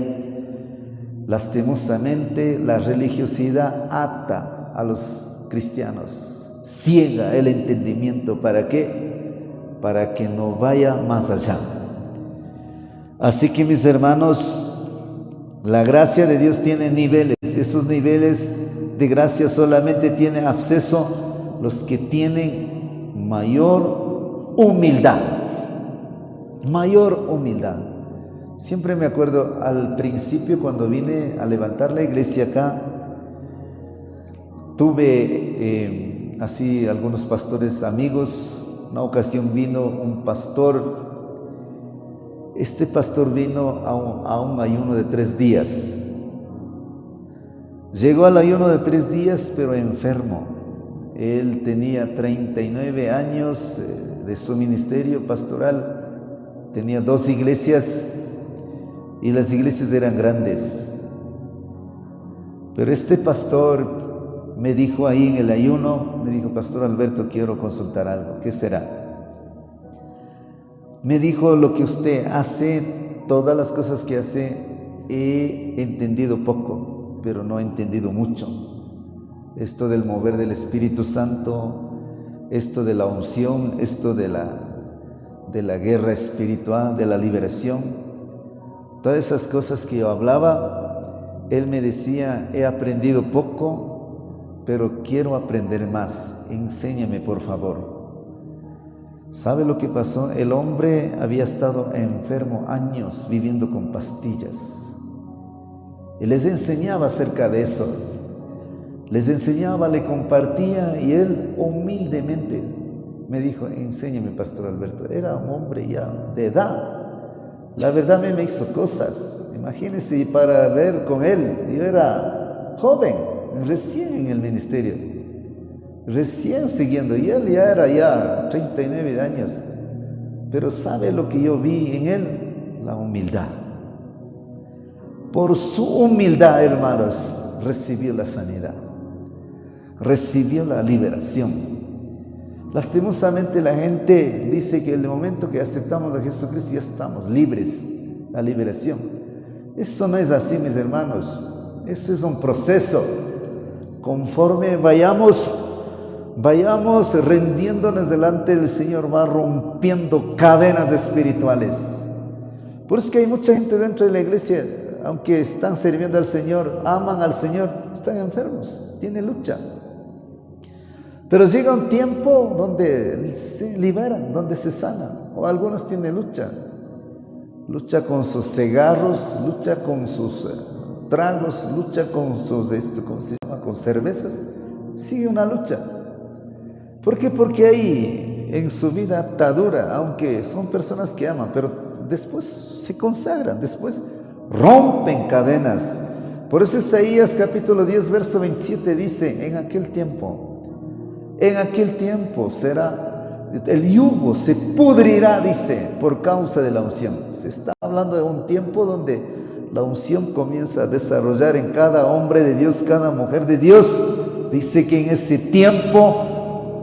Lastimosamente, la religiosidad ata a los cristianos, ciega el entendimiento. ¿Para qué? Para que no vaya más allá. Así que, mis hermanos, la gracia de Dios tiene niveles. Esos niveles de gracia solamente tienen acceso los que tienen mayor humildad. Mayor humildad. Siempre me acuerdo al principio cuando vine a levantar la iglesia acá, tuve así algunos pastores amigos. Una ocasión vino un pastor. Este pastor vino a un ayuno de 3 días. Llegó al ayuno de 3 días, pero enfermo. Él tenía 39 años de su ministerio pastoral. Tenía 2 iglesias y las iglesias eran grandes. Pero este pastor me dijo ahí en el ayuno, me dijo: Pastor Alberto, quiero consultar algo. ¿Qué será? Me dijo: lo que usted hace, todas las cosas que hace, he entendido poco, pero no he entendido mucho. Esto del mover del Espíritu Santo, esto de la unción, esto de la guerra espiritual, de la liberación, todas esas cosas que yo hablaba, él me decía: he aprendido poco, pero quiero aprender más. Enséñame, por favor. ¿Sabe lo que pasó? El hombre había estado enfermo años viviendo con pastillas. Y les enseñaba acerca de eso. Les enseñaba, le compartía, y él humildemente me dijo: enséñame, Pastor Alberto. Era un hombre ya de edad. La verdad me hizo cosas. Imagínense, para ver con él, yo era joven, recién en el ministerio. Recién siguiendo, y él ya era 39 años. Pero ¿sabe lo que yo vi en él? La humildad. Por su humildad, hermanos, recibió la sanidad, recibió la liberación. Lastimosamente la gente dice que en el momento que aceptamos a Jesucristo ya estamos libres, la liberación. Eso no es así, mis hermanos. Eso es un proceso. Conforme vayamos rendiéndonos delante del Señor, va rompiendo cadenas espirituales. Por eso es que hay mucha gente dentro de la iglesia, aunque están sirviendo al Señor, aman al Señor, están enfermos, tienen lucha. Pero llega un tiempo donde se liberan, donde se sanan. O algunos tienen lucha con sus cigarros, lucha con sus tragos, lucha con sus, ¿cómo se llama?, con cervezas. Sigue una lucha. ¿Por qué? Porque hay en su vida atadura, aunque son personas que aman, pero después se consagran, después rompen cadenas. Por eso Isaías capítulo 10, verso 27 dice: en aquel tiempo será, el yugo se pudrirá, dice, por causa de la unción. Se está hablando de un tiempo donde la unción comienza a desarrollar en cada hombre de Dios, cada mujer de Dios. Dice que en ese tiempo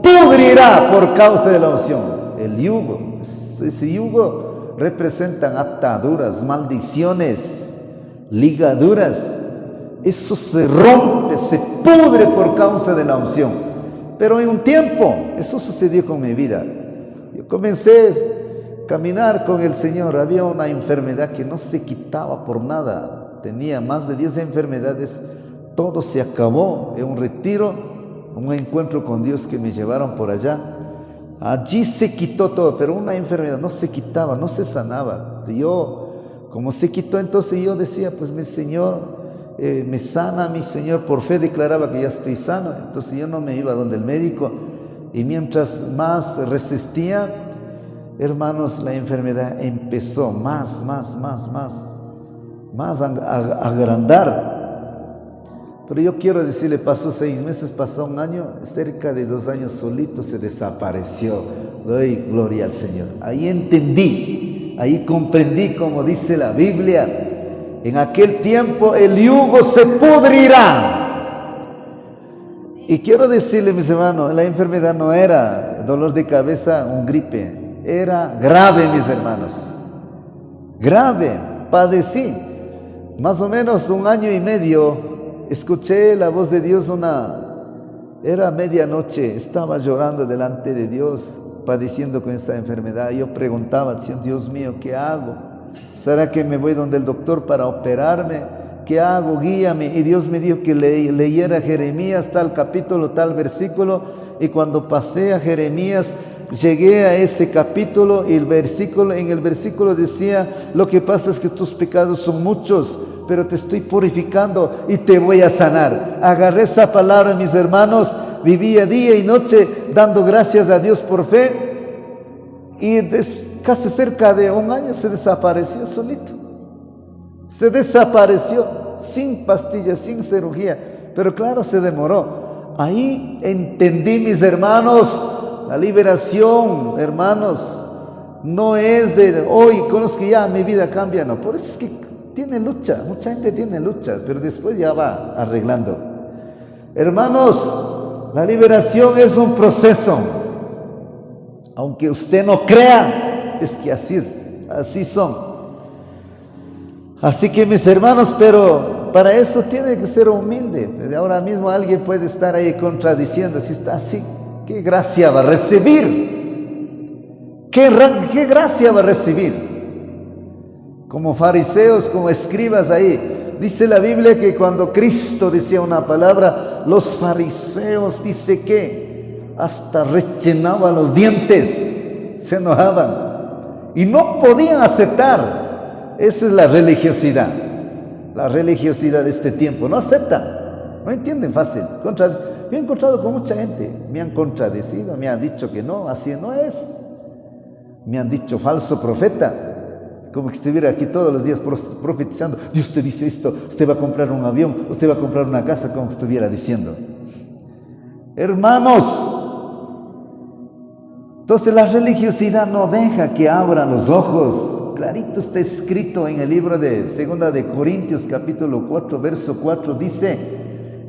pudrirá por causa de la unción. El yugo, ese yugo representan ataduras, maldiciones, ligaduras. Eso se rompe, se pudre por causa de la unción. Pero en un tiempo, eso sucedió con mi vida. Yo comencé a caminar con el Señor. Había una enfermedad que no se quitaba por nada. Tenía más de 10 enfermedades. Todo se acabó en un retiro, un encuentro con Dios que me llevaron por allá. Allí se quitó todo, pero una enfermedad no se quitaba, no se sanaba. Yo, como se quitó, entonces yo decía: pues mi Señor me sana, mi Señor. Por fe declaraba que ya estoy sano. Entonces yo no me iba donde el médico. Y mientras más resistía, hermanos, la enfermedad empezó más a agrandar. Pero yo quiero decirle, pasó 6 meses, pasó 1 año, cerca de 2 años solito se desapareció. Doy gloria al Señor. Ahí entendí ahí comprendí, como dice la Biblia, en aquel tiempo el yugo se pudrirá. Y quiero decirle, mis hermanos, la enfermedad no era dolor de cabeza, un gripe, era grave, mis hermanos, grave. Padecí más o menos 1 año y medio, escuché la voz de Dios, era medianoche, estaba llorando delante de Dios, padeciendo con esta enfermedad. Yo preguntaba, Dios mío, ¿qué hago? ¿Será que me voy donde el doctor para operarme? ¿Qué hago? Guíame. Y Dios me dijo que leyera Jeremías, tal capítulo, tal versículo. Y cuando pasé a Jeremías, llegué a ese capítulo y en el versículo decía: lo que pasa es que tus pecados son muchos, pero te estoy purificando y te voy a sanar. Agarré esa palabra, mis hermanos, vivía día y noche dando gracias a Dios por fe, y casi cerca de 1 año se desapareció solito. Se desapareció, sin pastillas, sin cirugía, pero claro, se demoró. Ahí entendí, mis hermanos, la liberación, hermanos, no es de hoy, conozco que ya mi vida cambia, no. Por eso es que tiene lucha, mucha gente tiene lucha, pero después ya va arreglando. Hermanos, la liberación es un proceso. Aunque usted no crea, es que así son. Así que, mis hermanos, pero para eso tiene que ser humilde. Ahora mismo alguien puede estar ahí contradiciendo, si está así, ¿qué gracia va a recibir? ¿Qué gracia va a recibir? Como fariseos, como escribas ahí. Dice la Biblia que cuando Cristo decía una palabra, los fariseos, dice que hasta rechinaban los dientes, se enojaban y no podían aceptar. Esa es la religiosidad de este tiempo. No aceptan, no entienden fácil. Yo he encontrado con mucha gente, me han contradecido, me han dicho que no, así no es. Me han dicho falso profeta, como que estuviera aquí todos los días profetizando. Dios te dice esto, usted va a comprar un avión, usted va a comprar una casa, como estuviera diciendo. Hermanos, entonces la religiosidad no deja que abran los ojos. Clarito está escrito en el libro de 2 de Corintios capítulo 4, verso 4, dice: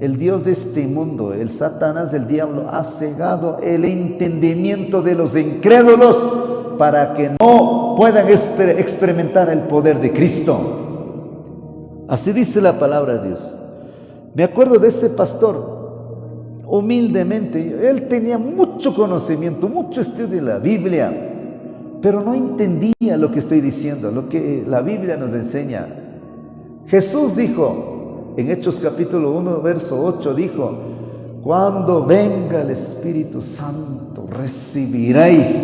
el Dios de este mundo, el Satanás, el diablo, ha cegado el entendimiento de los incrédulos para que no puedan experimentar el poder de Cristo. Así dice la palabra de Dios. Me acuerdo de ese pastor, humildemente, él tenía mucho conocimiento, mucho estudio de la Biblia, pero no entendía lo que estoy diciendo, lo que la Biblia nos enseña. Jesús dijo, en Hechos capítulo 1, verso 8, dijo: cuando venga el Espíritu Santo, recibiréis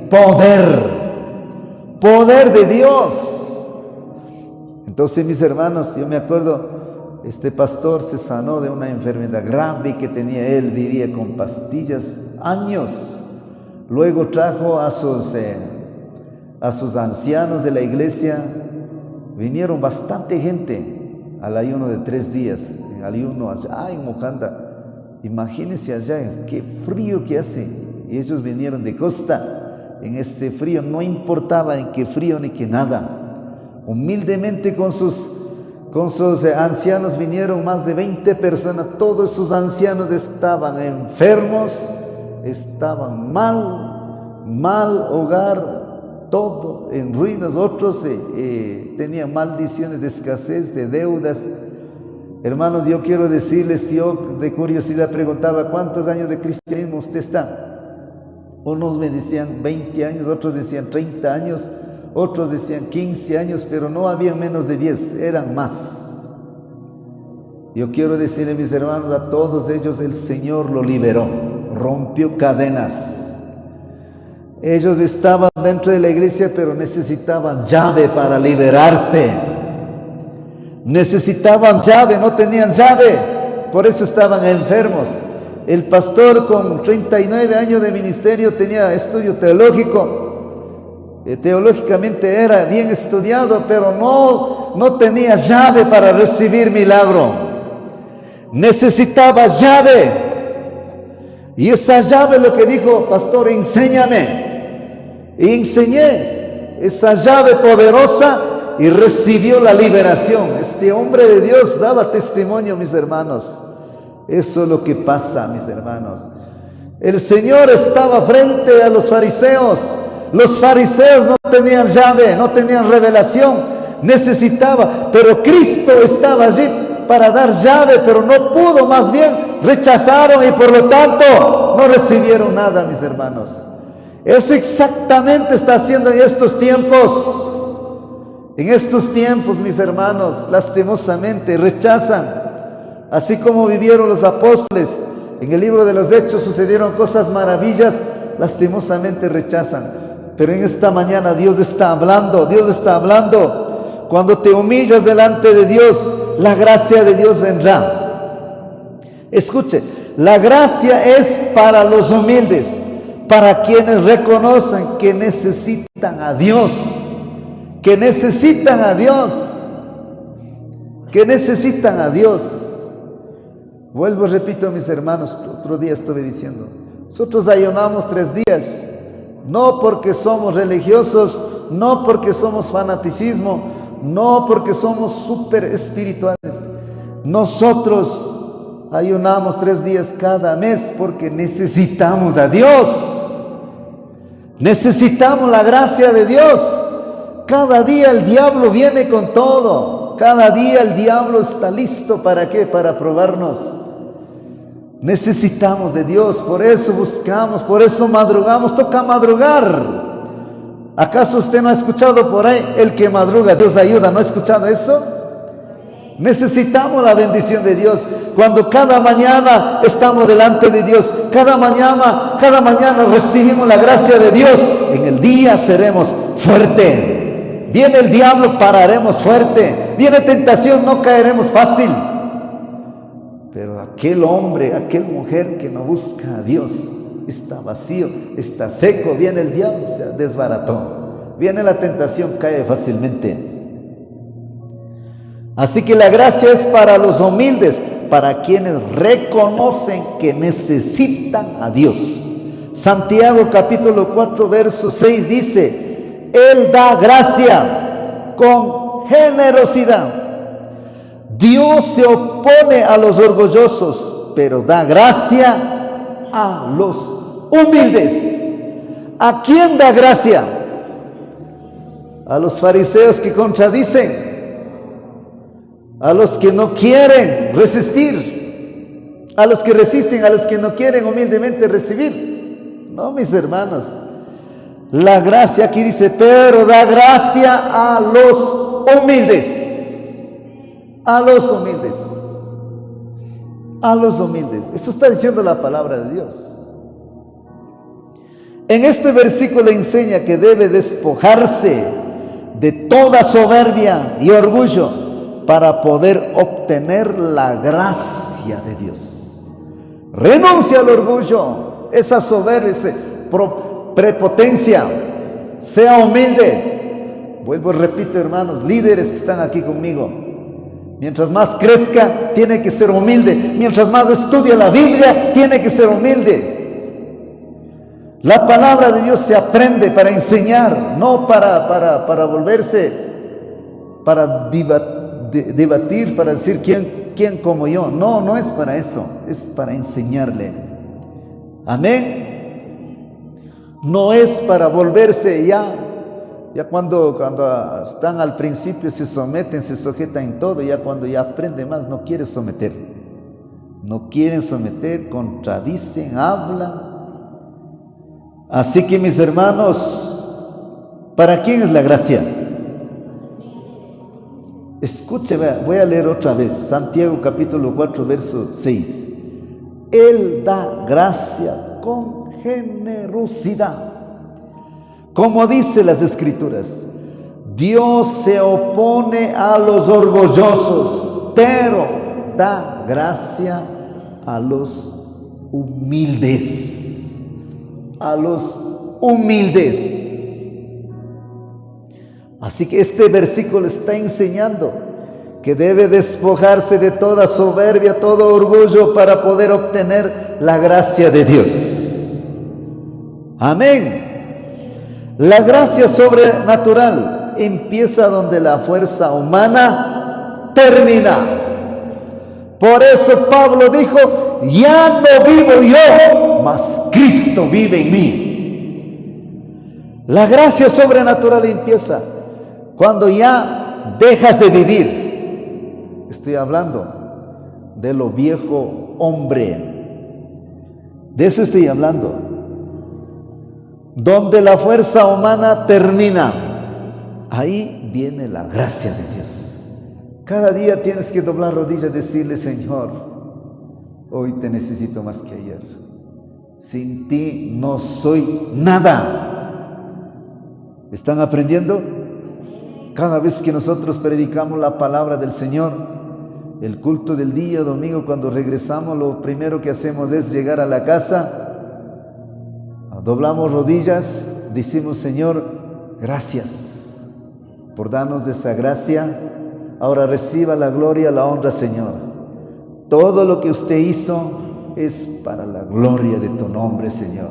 poder de Dios. Entonces, mis hermanos, yo me acuerdo, este pastor se sanó de una enfermedad grave que tenía él, vivía con pastillas años. Luego trajo a sus ancianos de la iglesia, vinieron bastante gente al ayuno de 3 días, en ayuno allá en Mojanda. Imagínense allá, qué frío que hace, y ellos vinieron de costa, en ese frío, no importaba en qué frío ni qué nada, humildemente con sus ancianos vinieron más de 20 personas, todos sus ancianos estaban enfermos, estaban mal hogar, todo en ruinas, otros tenían maldiciones de escasez, de deudas. Hermanos, yo quiero decirles, yo de curiosidad preguntaba: ¿cuántos años de cristianismo usted está? Unos me decían 20 años, otros decían 30 años, otros decían 15 años, pero no había menos de 10, eran más. Yo quiero decirle, mis hermanos, a todos ellos el Señor lo liberó, rompió cadenas. Ellos estaban dentro de la iglesia, pero necesitaban llave para liberarse. Necesitaban llave, no tenían llave, por eso estaban enfermos. El pastor con 39 años de ministerio tenía estudio teológico. Teológicamente era bien estudiado, pero no tenía llave para recibir milagro. Necesitaba llave. Y esa llave, lo que dijo: pastor, enséñame. Y enseñé. esa llave poderosa y recibió la liberación. Este hombre de Dios daba testimonio, mis hermanos. Eso es lo que pasa, mis hermanos. El Señor estaba frente a los fariseos. Los fariseos no tenían llave, no tenían revelación, necesitaba, pero Cristo estaba allí para dar llave, pero no pudo, más bien rechazaron y por lo tanto no recibieron nada, mis hermanos. Eso exactamente está haciendo en estos tiempos. En estos tiempos, mis hermanos, lastimosamente rechazan, así como vivieron los apóstoles. En el libro de los Hechos sucedieron cosas maravillas, lastimosamente rechazan. Pero en esta mañana Dios está hablando, Dios está hablando. Cuando te humillas delante de Dios, la gracia de Dios vendrá. Escuche, la gracia es para los humildes, para quienes reconocen que necesitan a Dios, que necesitan a Dios, que necesitan a Dios. Vuelvo, repito, mis hermanos, otro día estuve diciendo, nosotros ayunamos 3 días, no porque somos religiosos, no porque somos fanaticismo, no porque somos súper espirituales. Nosotros ayunamos 3 días cada mes porque necesitamos a Dios. Necesitamos la gracia de Dios. Cada día el diablo viene con todo. Cada día el diablo está listo. ¿Para qué? Para probarnos. Necesitamos de Dios, por eso buscamos, por eso madrugamos, toca madrugar. ¿Acaso usted no ha escuchado por ahí, el que madruga Dios ayuda? ¿No ha escuchado eso? Necesitamos la bendición de Dios. Cuando cada mañana estamos delante de Dios, cada mañana recibimos la gracia de Dios, en el día seremos fuertes. Viene el diablo, pararemos fuerte. Viene tentación, no caeremos fácil. Pero aquel hombre, aquel mujer que no busca a Dios, está vacío, está seco. Viene el diablo, se desbarató. Viene la tentación, cae fácilmente. Así que la gracia es para los humildes, para quienes reconocen que necesitan a Dios. Santiago capítulo 4 verso 6 dice: Él da gracia con generosidad. Dios se opone a los orgullosos, pero da gracia a los humildes. ¿A quién da gracia? A los fariseos que contradicen, a los que no quieren resistir, a los que resisten, a los que no quieren humildemente recibir. No, mis hermanos, la gracia aquí dice, pero da gracia a los humildes. A los humildes. A los humildes. Eso está diciendo la palabra de Dios. En este versículo enseña que debe despojarse de toda soberbia y orgullo para poder obtener la gracia de Dios. Renuncia al orgullo, esa soberbia, esa prepotencia. Sea humilde. Vuelvo y repito, hermanos, líderes que están aquí conmigo. Mientras más crezca, tiene que ser humilde. Mientras más estudia la Biblia, tiene que ser humilde. La palabra de Dios se aprende para enseñar, no para volverse, para debatir, para decir quién como yo. No, no es para eso, es para enseñarle. Amén. No es para volverse ya cuando están al principio se someten, se sujetan en todo, ya cuando ya aprende más no quiere someter. No quieren someter, contradicen, hablan. Así que mis hermanos, ¿para quién es la gracia? Escuche, voy a leer otra vez, Santiago capítulo 4 verso 6. Él da gracia con generosidad. Como dice las Escrituras, Dios se opone a los orgullosos, pero da gracia a los humildes. A los humildes. Así que este versículo está enseñando que debe despojarse de toda soberbia, todo orgullo para poder obtener la gracia de Dios. Amén. La gracia sobrenatural empieza donde la fuerza humana termina. Por eso Pablo dijo, ya no vivo yo, mas Cristo vive en mí. La gracia sobrenatural empieza cuando ya dejas de vivir. Estoy hablando de lo viejo hombre. De eso estoy hablando. Donde la fuerza humana termina. Ahí viene la gracia de Dios. Cada día tienes que doblar rodillas y decirle, Señor, hoy te necesito más que ayer. Sin ti no soy nada. ¿Están aprendiendo? Cada vez que nosotros predicamos la palabra del Señor, el culto del día domingo, cuando regresamos, lo primero que hacemos es llegar a la casa, doblamos rodillas, decimos, Señor, gracias por darnos esa gracia. Ahora reciba la gloria, la honra, Señor. Todo lo que usted hizo es para la gloria de tu nombre, Señor.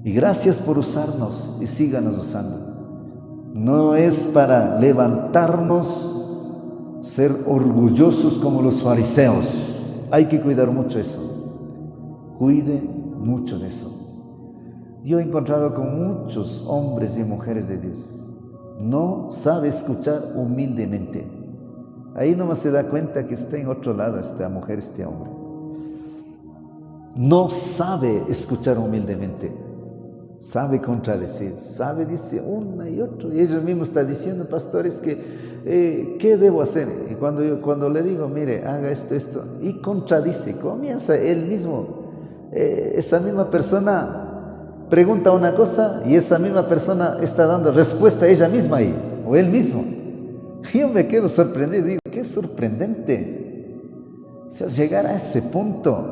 Y gracias por usarnos y síganos usando. No es para levantarnos, ser orgullosos como los fariseos. Hay que cuidar mucho eso. Cuide mucho de eso. Yo he encontrado con muchos hombres y mujeres de Dios. No sabe escuchar humildemente. Ahí nomás se da cuenta que está en otro lado esta mujer, este hombre. No sabe escuchar humildemente. Sabe contradecir, sabe, dice una y otra. Y ellos mismos están diciendo, pastores, que ¿qué debo hacer? Y cuando le digo, mire, haga esto, y contradice, comienza él mismo. Esa misma persona pregunta una cosa y esa misma persona está dando respuesta a ella misma ahí, o él mismo. Yo me quedo sorprendido, digo, qué sorprendente, o sea, llegar a ese punto.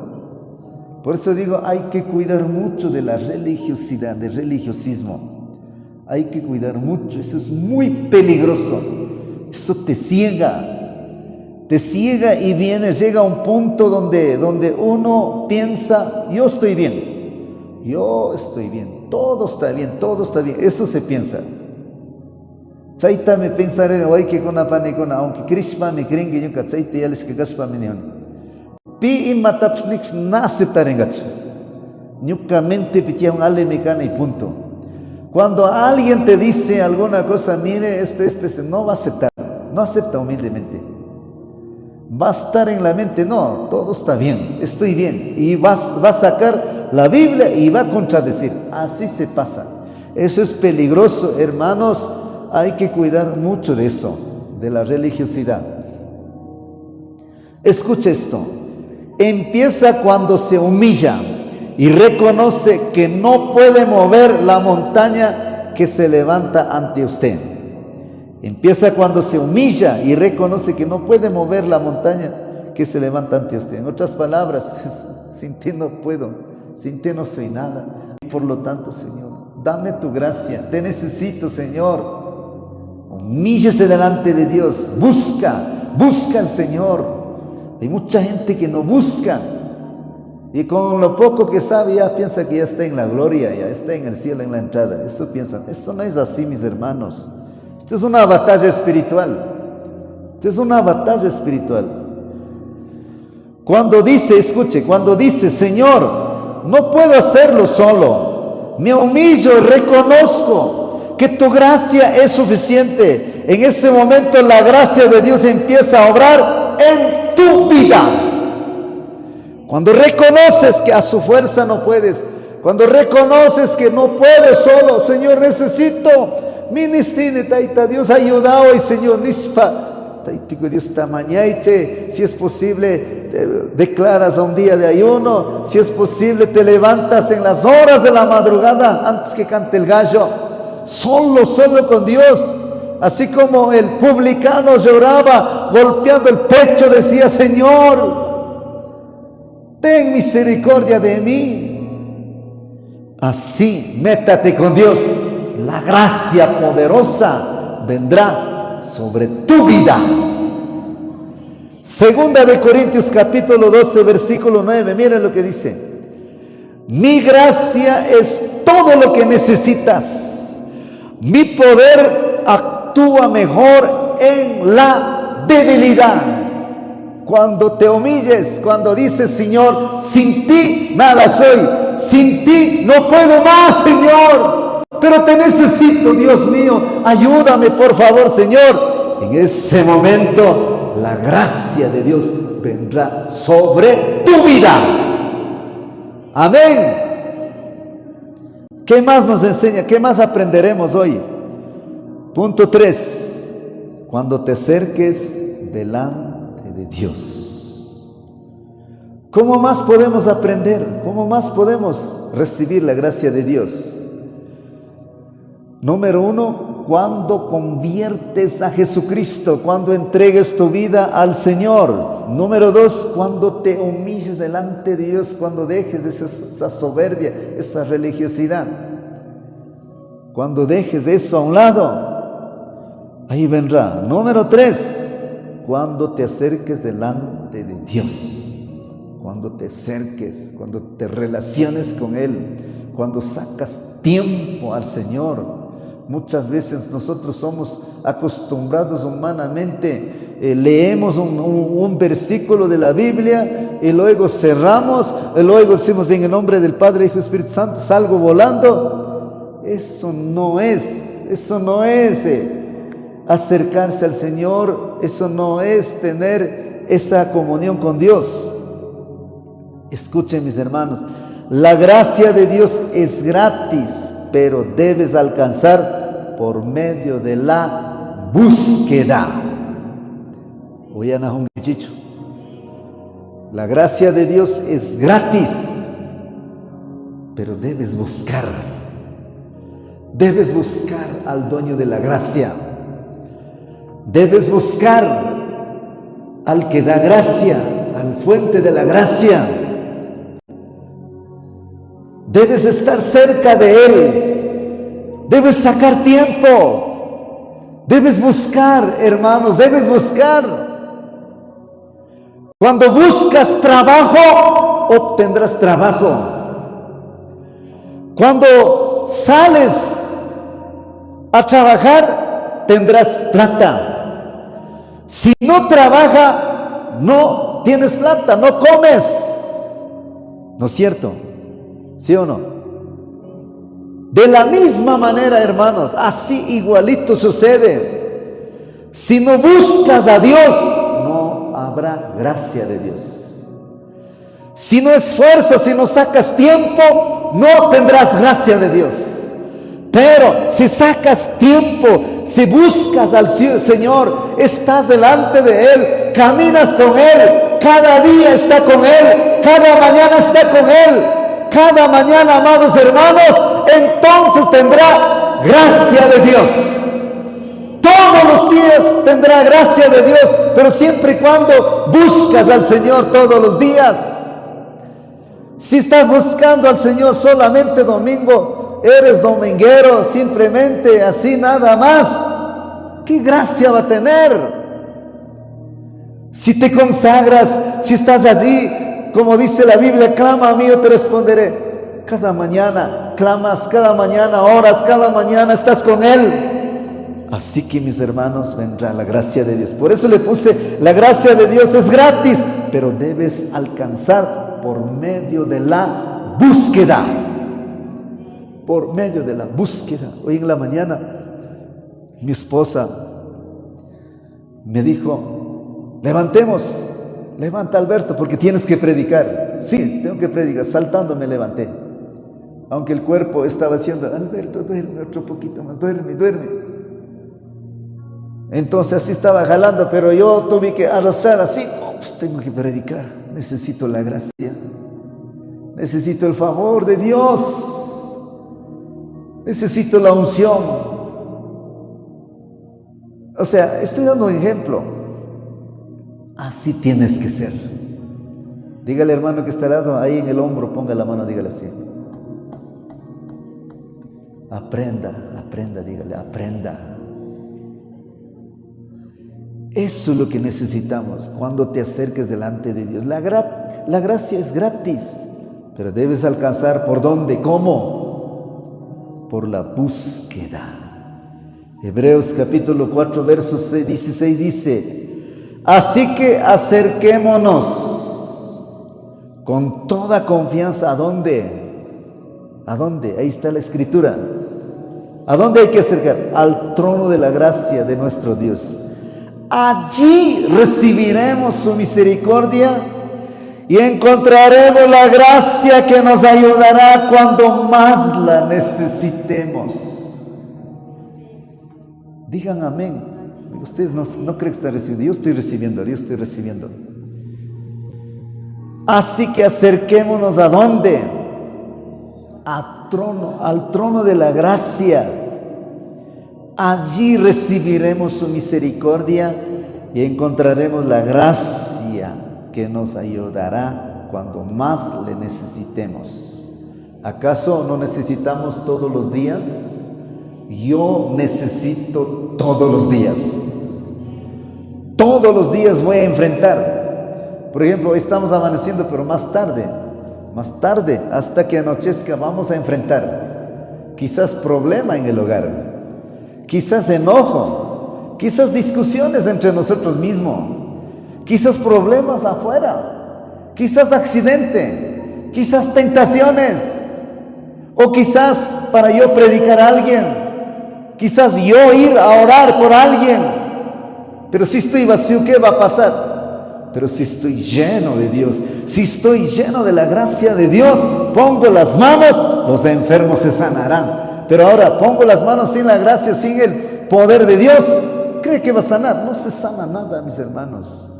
Por eso digo, hay que cuidar mucho de la religiosidad, del religiosismo. Hay que cuidar mucho, eso es muy peligroso. Eso te ciega y llega a un punto donde uno piensa, yo estoy bien, todo está bien, eso se piensa. Chaita me pensaré, hoy que con apanecona, aunque Krishna me creen que yo cachaita ya les que gaspa me neon. Pi y matapsnix na aceptaren gacho. Ñucamente pichian ale mecana y punto. Cuando alguien te dice alguna cosa, mire, no va a aceptar, no acepta humildemente. Va a estar en la mente, no, todo está bien, estoy bien. Y va a sacar la Biblia y va a contradecir. Así se pasa. Eso es peligroso, hermanos. Hay que cuidar mucho de eso, de la religiosidad. Escuche esto. Empieza cuando se humilla y reconoce que no puede mover la montaña que se levanta ante usted. Empieza cuando se humilla y reconoce que no puede mover la montaña que se levanta ante usted. En otras palabras, sin ti no puedo, sin ti no soy nada. Por lo tanto, Señor, dame tu gracia, te necesito, Señor. Humíllese delante de Dios, busca al Señor. Hay mucha gente que no busca y con lo poco que sabe ya piensa que ya está en la gloria, ya está en el cielo, en la entrada. Eso piensan. Esto no es así, mis hermanos. Esto es una batalla espiritual. Esto es una batalla espiritual. Cuando dice, Señor, no puedo hacerlo solo, me humillo y reconozco que tu gracia es suficiente. En ese momento la gracia de Dios empieza a obrar en tu vida. Cuando reconoces que a su fuerza no puedes, cuando reconoces que no puedes solo, Señor, necesito, ministine, taita, Dios ayudado y Señor, nispa, taitico Dios tamañaiche, si es posible, te declaras a un día de ayuno, si es posible, te levantas en las horas de la madrugada antes que cante el gallo, solo con Dios. Así como el publicano lloraba golpeando el pecho, decía, Señor, ten misericordia de mí. Así, métate con Dios. La gracia poderosa vendrá sobre tu vida. Segunda de Corintios capítulo 12, versículo 9. Miren lo que dice. Mi gracia es todo lo que necesitas. Mi poder actúa mejor en la debilidad. Cuando te humilles, cuando dices, Señor, sin ti nada soy, sin ti no puedo más, Señor, pero te necesito, Dios mío, ayúdame por favor, Señor. En ese momento la gracia de Dios vendrá sobre tu vida. Amén. ¿Qué más nos enseña? ¿Qué más aprenderemos hoy? Punto 3. Cuando te acerques delante de Dios. ¿Cómo más podemos aprender? ¿Cómo más podemos recibir la gracia de Dios? Número 1, cuando conviertes a Jesucristo, cuando entregues tu vida al Señor. Número 2, cuando te humilles delante de Dios, cuando dejes esa soberbia, esa religiosidad. Cuando dejes eso a un lado, ahí vendrá. Número 3, cuando te acerques delante de Dios. Cuando te acerques, cuando te relaciones con Él, cuando sacas tiempo al Señor. Muchas veces nosotros somos acostumbrados humanamente, leemos un versículo de la Biblia y luego cerramos, y luego decimos en el nombre del Padre, Hijo y Espíritu Santo, salgo volando. Eso no es acercarse al Señor, eso no es tener esa comunión con Dios. Escuchen, mis hermanos, la gracia de Dios es gratis, pero debes alcanzar por medio de la búsqueda. Oigan a un chicho. La gracia de Dios es gratis, pero debes buscar. Debes buscar al dueño de la gracia. Debes buscar al que da gracia, al fuente de la gracia. Debes estar cerca de Él. Debes sacar tiempo. Debes buscar, hermanos, debes buscar. Cuando buscas trabajo, obtendrás trabajo. Cuando sales a trabajar, tendrás plata. Si no trabaja, no tienes plata, no comes. ¿No es cierto? ¿Sí o no? De la misma manera, hermanos, así igualito sucede. Si no buscas a Dios, no habrá gracia de Dios. Si no esfuerzas, si no sacas tiempo, no tendrás gracia de Dios. Pero si sacas tiempo, si buscas al Señor, estás delante de Él, caminas con Él, cada día está con Él, cada mañana está con Él. Cada mañana, amados hermanos, entonces tendrá gracia de Dios. Todos los días tendrá gracia de Dios, pero siempre y cuando buscas al Señor todos los días. Si estás buscando al Señor solamente domingo, eres dominguero, simplemente así nada más, ¿qué gracia va a tener? Si te consagras, si estás allí, como dice la Biblia, clama a mí, yo te responderé. Cada mañana clamas, cada mañana oras, cada mañana estás con Él. Así que, mis hermanos, vendrá la gracia de Dios. Por eso le puse, la gracia de Dios es gratis, pero debes alcanzar por medio de la búsqueda. Por medio de la búsqueda. Hoy en la mañana, mi esposa me dijo, levantemos. Levanta, Alberto, porque tienes que predicar. Sí, tengo que predicar. Saltando me levanté. Aunque el cuerpo estaba diciendo, Alberto, duerme otro poquito más, duerme. Entonces así estaba jalando, pero yo tuve que arrastrar así. Oh, pues tengo que predicar. Necesito la gracia. Necesito el favor de Dios. Necesito la unción. O sea, estoy dando un ejemplo. Así tienes que ser. Dígale, hermano que está al lado, ahí en el hombro, ponga la mano, dígale así. Aprenda, dígale, aprenda. Eso es lo que necesitamos cuando te acerques delante de Dios. La gracia es gratis, pero debes alcanzar ¿por dónde? ¿Cómo? Por la búsqueda. Hebreos capítulo 4, verso 16 dice: así que acerquémonos con toda confianza. ¿A dónde? ¿A dónde? Ahí está la escritura. ¿A dónde hay que acercar? Al trono de la gracia de nuestro Dios. Allí recibiremos su misericordia y encontraremos la gracia que nos ayudará cuando más la necesitemos. Digan amén. Ustedes no creen que están recibiendo. Yo estoy recibiendo. Así que acerquémonos ¿a dónde? Al trono de la gracia. Allí recibiremos su misericordia y encontraremos la gracia que nos ayudará cuando más le necesitemos. ¿Acaso no necesitamos todos los días? Yo necesito todos los días. Todos los días voy a enfrentar. Por ejemplo, hoy estamos amaneciendo, pero más tarde, hasta que anochezca, vamos a enfrentar quizás problema en el hogar, quizás enojo, quizás discusiones entre nosotros mismos, quizás problemas afuera, quizás accidente, quizás tentaciones, o quizás para yo predicar a alguien, quizás yo ir a orar por alguien. Pero si estoy vacío, ¿qué va a pasar? Pero si estoy lleno de Dios, si estoy lleno de la gracia de Dios, pongo las manos, los enfermos se sanarán. Pero ahora pongo las manos sin la gracia, sin el poder de Dios, ¿cree que va a sanar? No se sana nada, mis hermanos.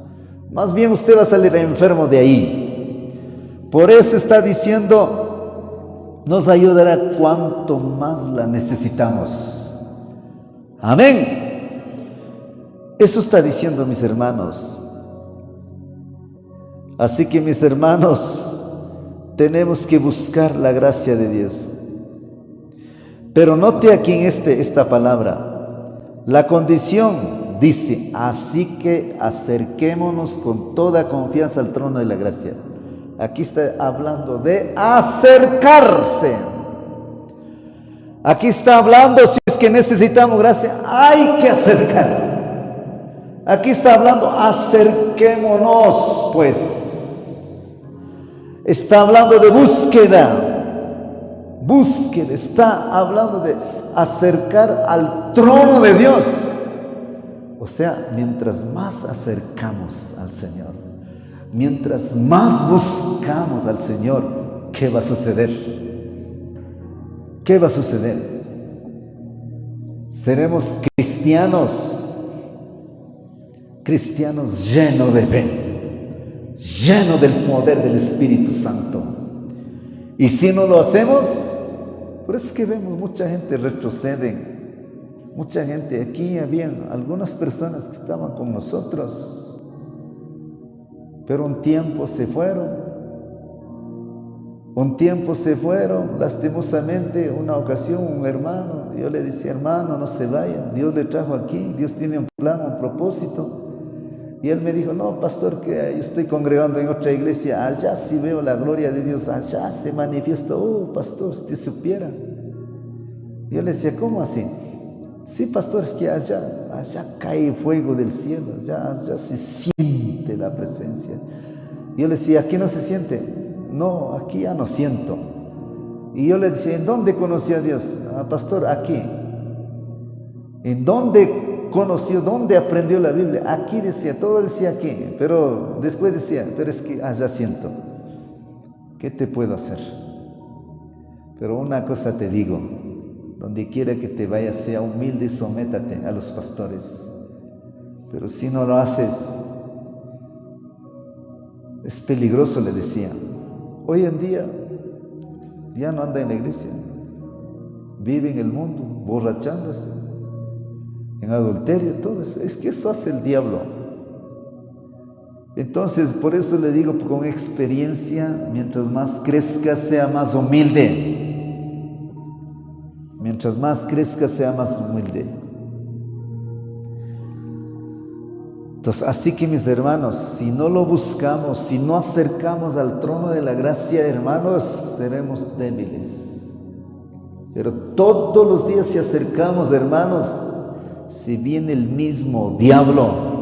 Más bien usted va a salir enfermo de ahí. Por eso está diciendo, nos ayudará cuanto más la necesitamos. Amén. Eso está diciendo, mis hermanos. Así que, mis hermanos, tenemos que buscar la gracia de Dios. Pero note aquí en esta palabra, la condición dice: así que acerquémonos con toda confianza al trono de la gracia. Aquí está hablando de acercarse. Aquí está hablando, si es que necesitamos gracia, hay que acercar. Aquí está hablando, acerquémonos, pues. Está hablando de búsqueda. Está hablando de acercar al trono de Dios. O sea, mientras más acercamos al Señor, mientras más buscamos al Señor, ¿qué va a suceder? ¿Qué va a suceder? Seremos cristianos llenos de fe, llenos del poder del Espíritu Santo. Y si no lo hacemos, por eso es que vemos mucha gente retrocede. Mucha gente, aquí habían algunas personas que estaban con nosotros, pero un tiempo se fueron, lastimosamente. Una ocasión un hermano, yo le decía: hermano, no se vaya, Dios le trajo aquí, Dios tiene un plan, un propósito. Y él me dijo: no, pastor, que yo estoy congregando en otra iglesia, allá sí veo la gloria de Dios, allá se manifiesta. Oh, pastor, si usted supiera. Yo le decía: ¿cómo así? Sí, pastor, es que allá cae fuego del cielo, allá se siente la presencia. Yo le decía: ¿aquí no se siente? No, aquí ya no siento. Y yo le decía: ¿en dónde conoció a Dios? Pastor, aquí. ¿En dónde conoció? ¿Dónde aprendió la Biblia? Aquí decía, todo decía aquí, pero después decía: pero es que allá siento. ¿Qué te puedo hacer? Pero una cosa te digo: donde quiera que te vayas, sea humilde y sométate a los pastores. Pero si no lo haces, es peligroso, le decía. Hoy en día ya no anda en la iglesia, vive en el mundo, borrachándose, en adulterio, todo eso. Es que eso hace el diablo. Entonces, por eso le digo con experiencia, mientras más crezca, sea más humilde. Mientras más crezca, sea más humilde. Entonces, así que, mis hermanos, si no lo buscamos, si no acercamos al trono de la gracia, hermanos, seremos débiles. Pero todos los días, si acercamos, hermanos, si viene el mismo diablo,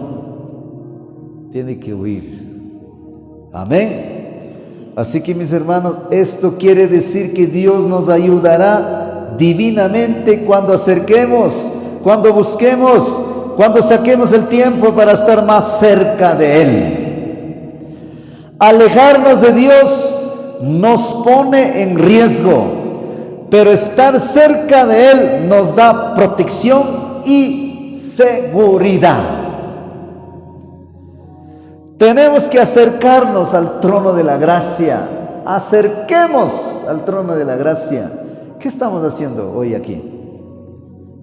tiene que huir. Amén. Así que, mis hermanos, esto quiere decir que Dios nos ayudará divinamente cuando acerquemos, cuando busquemos, cuando saquemos el tiempo para estar más cerca de Él. Alejarnos de Dios nos pone en riesgo, pero estar cerca de Él nos da protección y seguridad. Tenemos que acercarnos al trono de la gracia. Acerquemos al trono de la gracia. ¿Qué estamos haciendo hoy aquí?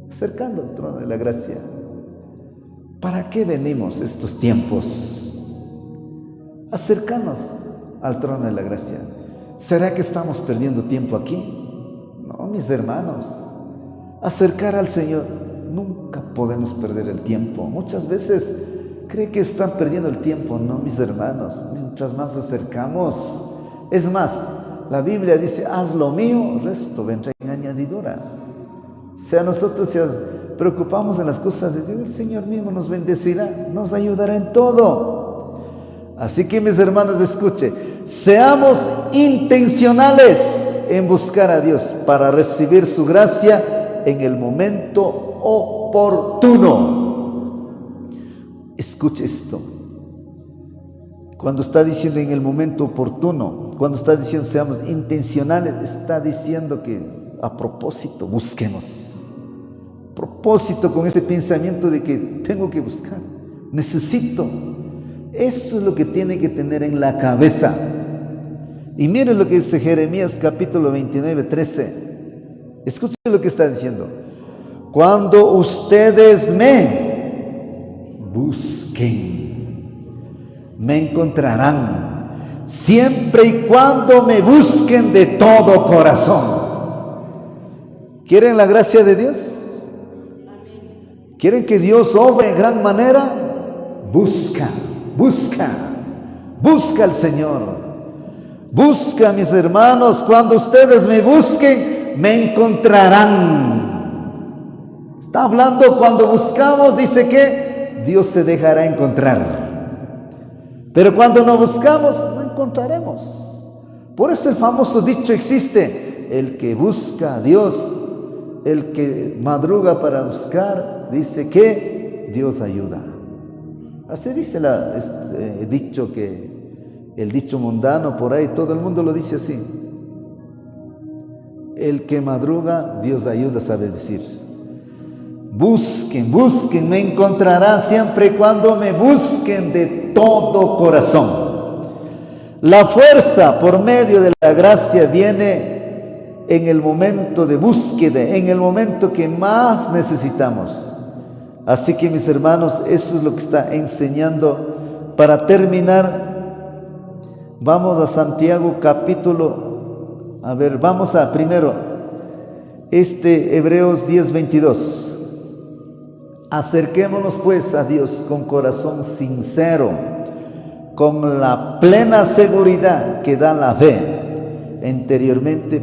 Acercando al trono de la gracia. ¿Para qué venimos estos tiempos? Acercarnos al trono de la gracia. ¿Será que estamos perdiendo tiempo aquí? No, mis hermanos. Acercar al Señor. Nunca podemos perder el tiempo. Muchas veces cree que están perdiendo el tiempo. No, mis hermanos. Mientras más acercamos. Es más, la Biblia dice, haz lo mío, el resto vendrá en añadidura. Si a nosotros se preocupamos en las cosas de Dios, el Señor mismo nos bendecirá, nos ayudará en todo. Así que, mis hermanos, escuche, seamos intencionales en buscar a Dios para recibir su gracia en el momento oportuno. Escuche esto. Cuando está diciendo en el momento oportuno, cuando está diciendo seamos intencionales, está diciendo que a propósito busquemos. Propósito, con ese pensamiento de que tengo que buscar, necesito. Eso es lo que tiene que tener en la cabeza. Y miren lo que dice Jeremías capítulo 29, 13. Escuchen lo que está diciendo. Cuando ustedes me busquen, me encontrarán, siempre y cuando me busquen de todo corazón. ¿Quieren la gracia de Dios? ¿Quieren que Dios obre en gran manera? Busca al Señor. Busca, mis hermanos, cuando ustedes me busquen, me encontrarán. Está hablando cuando buscamos, dice que Dios se dejará encontrar. Pero cuando no buscamos, no encontraremos. Por eso el famoso dicho existe: el que busca a Dios, el que madruga para buscar, dice que Dios ayuda. Así dice el dicho mundano por ahí, todo el mundo lo dice así. El que madruga, Dios ayuda, sabe decir. Busquen, me encontrarán siempre y cuando me busquen de todo corazón. La fuerza por medio de la gracia viene en el momento de búsqueda, en el momento que más necesitamos. Así que, mis hermanos, eso es lo que está enseñando. Para terminar, vamos a Santiago capítulo, vamos a primero, Hebreos 10:22. Acerquémonos pues a Dios con corazón sincero, con la plena seguridad que da la fe, interiormente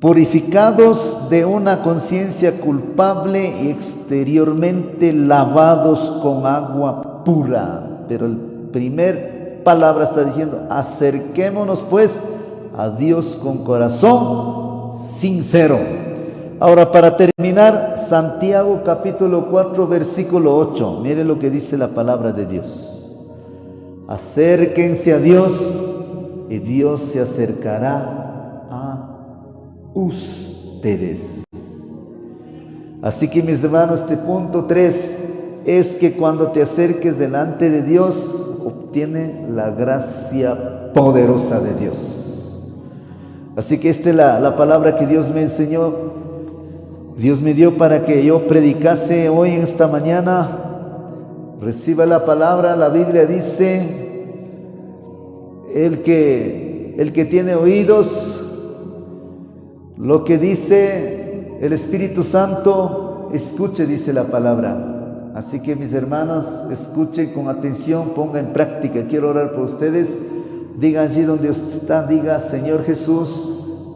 purificados de una conciencia culpable y exteriormente lavados con agua pura. Pero el primer palabra está diciendo, acerquémonos pues a Dios con corazón sincero. Ahora, para terminar, Santiago capítulo 4 versículo 8. Mire lo que dice la palabra de Dios. Acérquense a Dios y Dios se acercará a ustedes. Así que, mis hermanos, este punto 3 es que cuando te acerques delante de Dios, obtiene la gracia poderosa de Dios. Así que esta es la palabra que Dios me enseñó. Dios me dio para que yo predicase hoy en esta mañana. Reciba la palabra. La Biblia dice: el que tiene oídos, lo que dice el Espíritu Santo, escuche, dice la palabra. Así que, mis hermanos, escuchen con atención, pongan en práctica. Quiero orar por ustedes. Digan allí donde usted está, diga: Señor Jesús,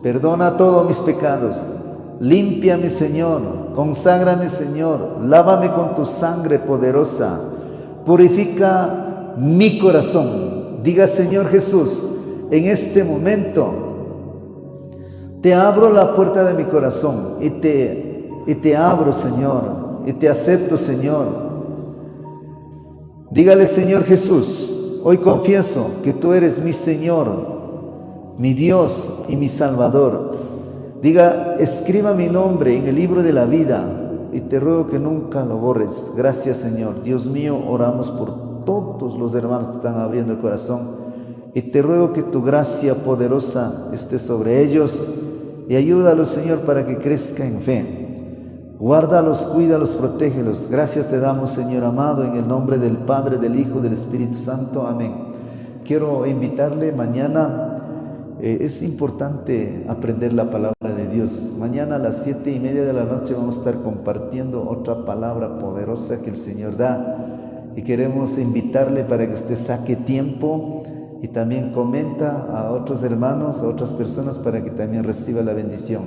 perdona todos mis pecados. límpiame, Señor, conságrame, Señor, lávame con tu sangre poderosa, purifica mi corazón. Diga, Señor Jesús, en este momento te abro la puerta de mi corazón y te abro, Señor, y te acepto, Señor. Dígale, Señor Jesús, hoy confieso que tú eres mi Señor, mi Dios y mi Salvador. Diga, escriba mi nombre en el libro de la vida y te ruego que nunca lo borres. Gracias, Señor. Dios mío, oramos por todos los hermanos que están abriendo el corazón y te ruego que tu gracia poderosa esté sobre ellos y ayúdalos, Señor, para que crezca en fe. Guárdalos, cuídalos, protégelos. Gracias te damos, Señor amado, en el nombre del Padre, del Hijo, del Espíritu Santo. Amén. Quiero invitarle mañana. Es importante aprender la palabra de Dios. Mañana a las 7:30 de la noche vamos a estar compartiendo otra palabra poderosa que el Señor da. Y queremos invitarle para que usted saque tiempo y también comenta a otros hermanos, a otras personas para que también reciba la bendición.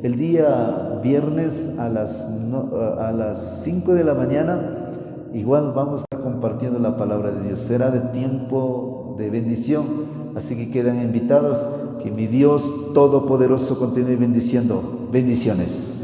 El día viernes a las 5 de la mañana igual vamos a estar compartiendo la palabra de Dios. Será de tiempo de bendición. Así que quedan invitados. Que mi Dios Todopoderoso continúe bendiciendo. Bendiciones.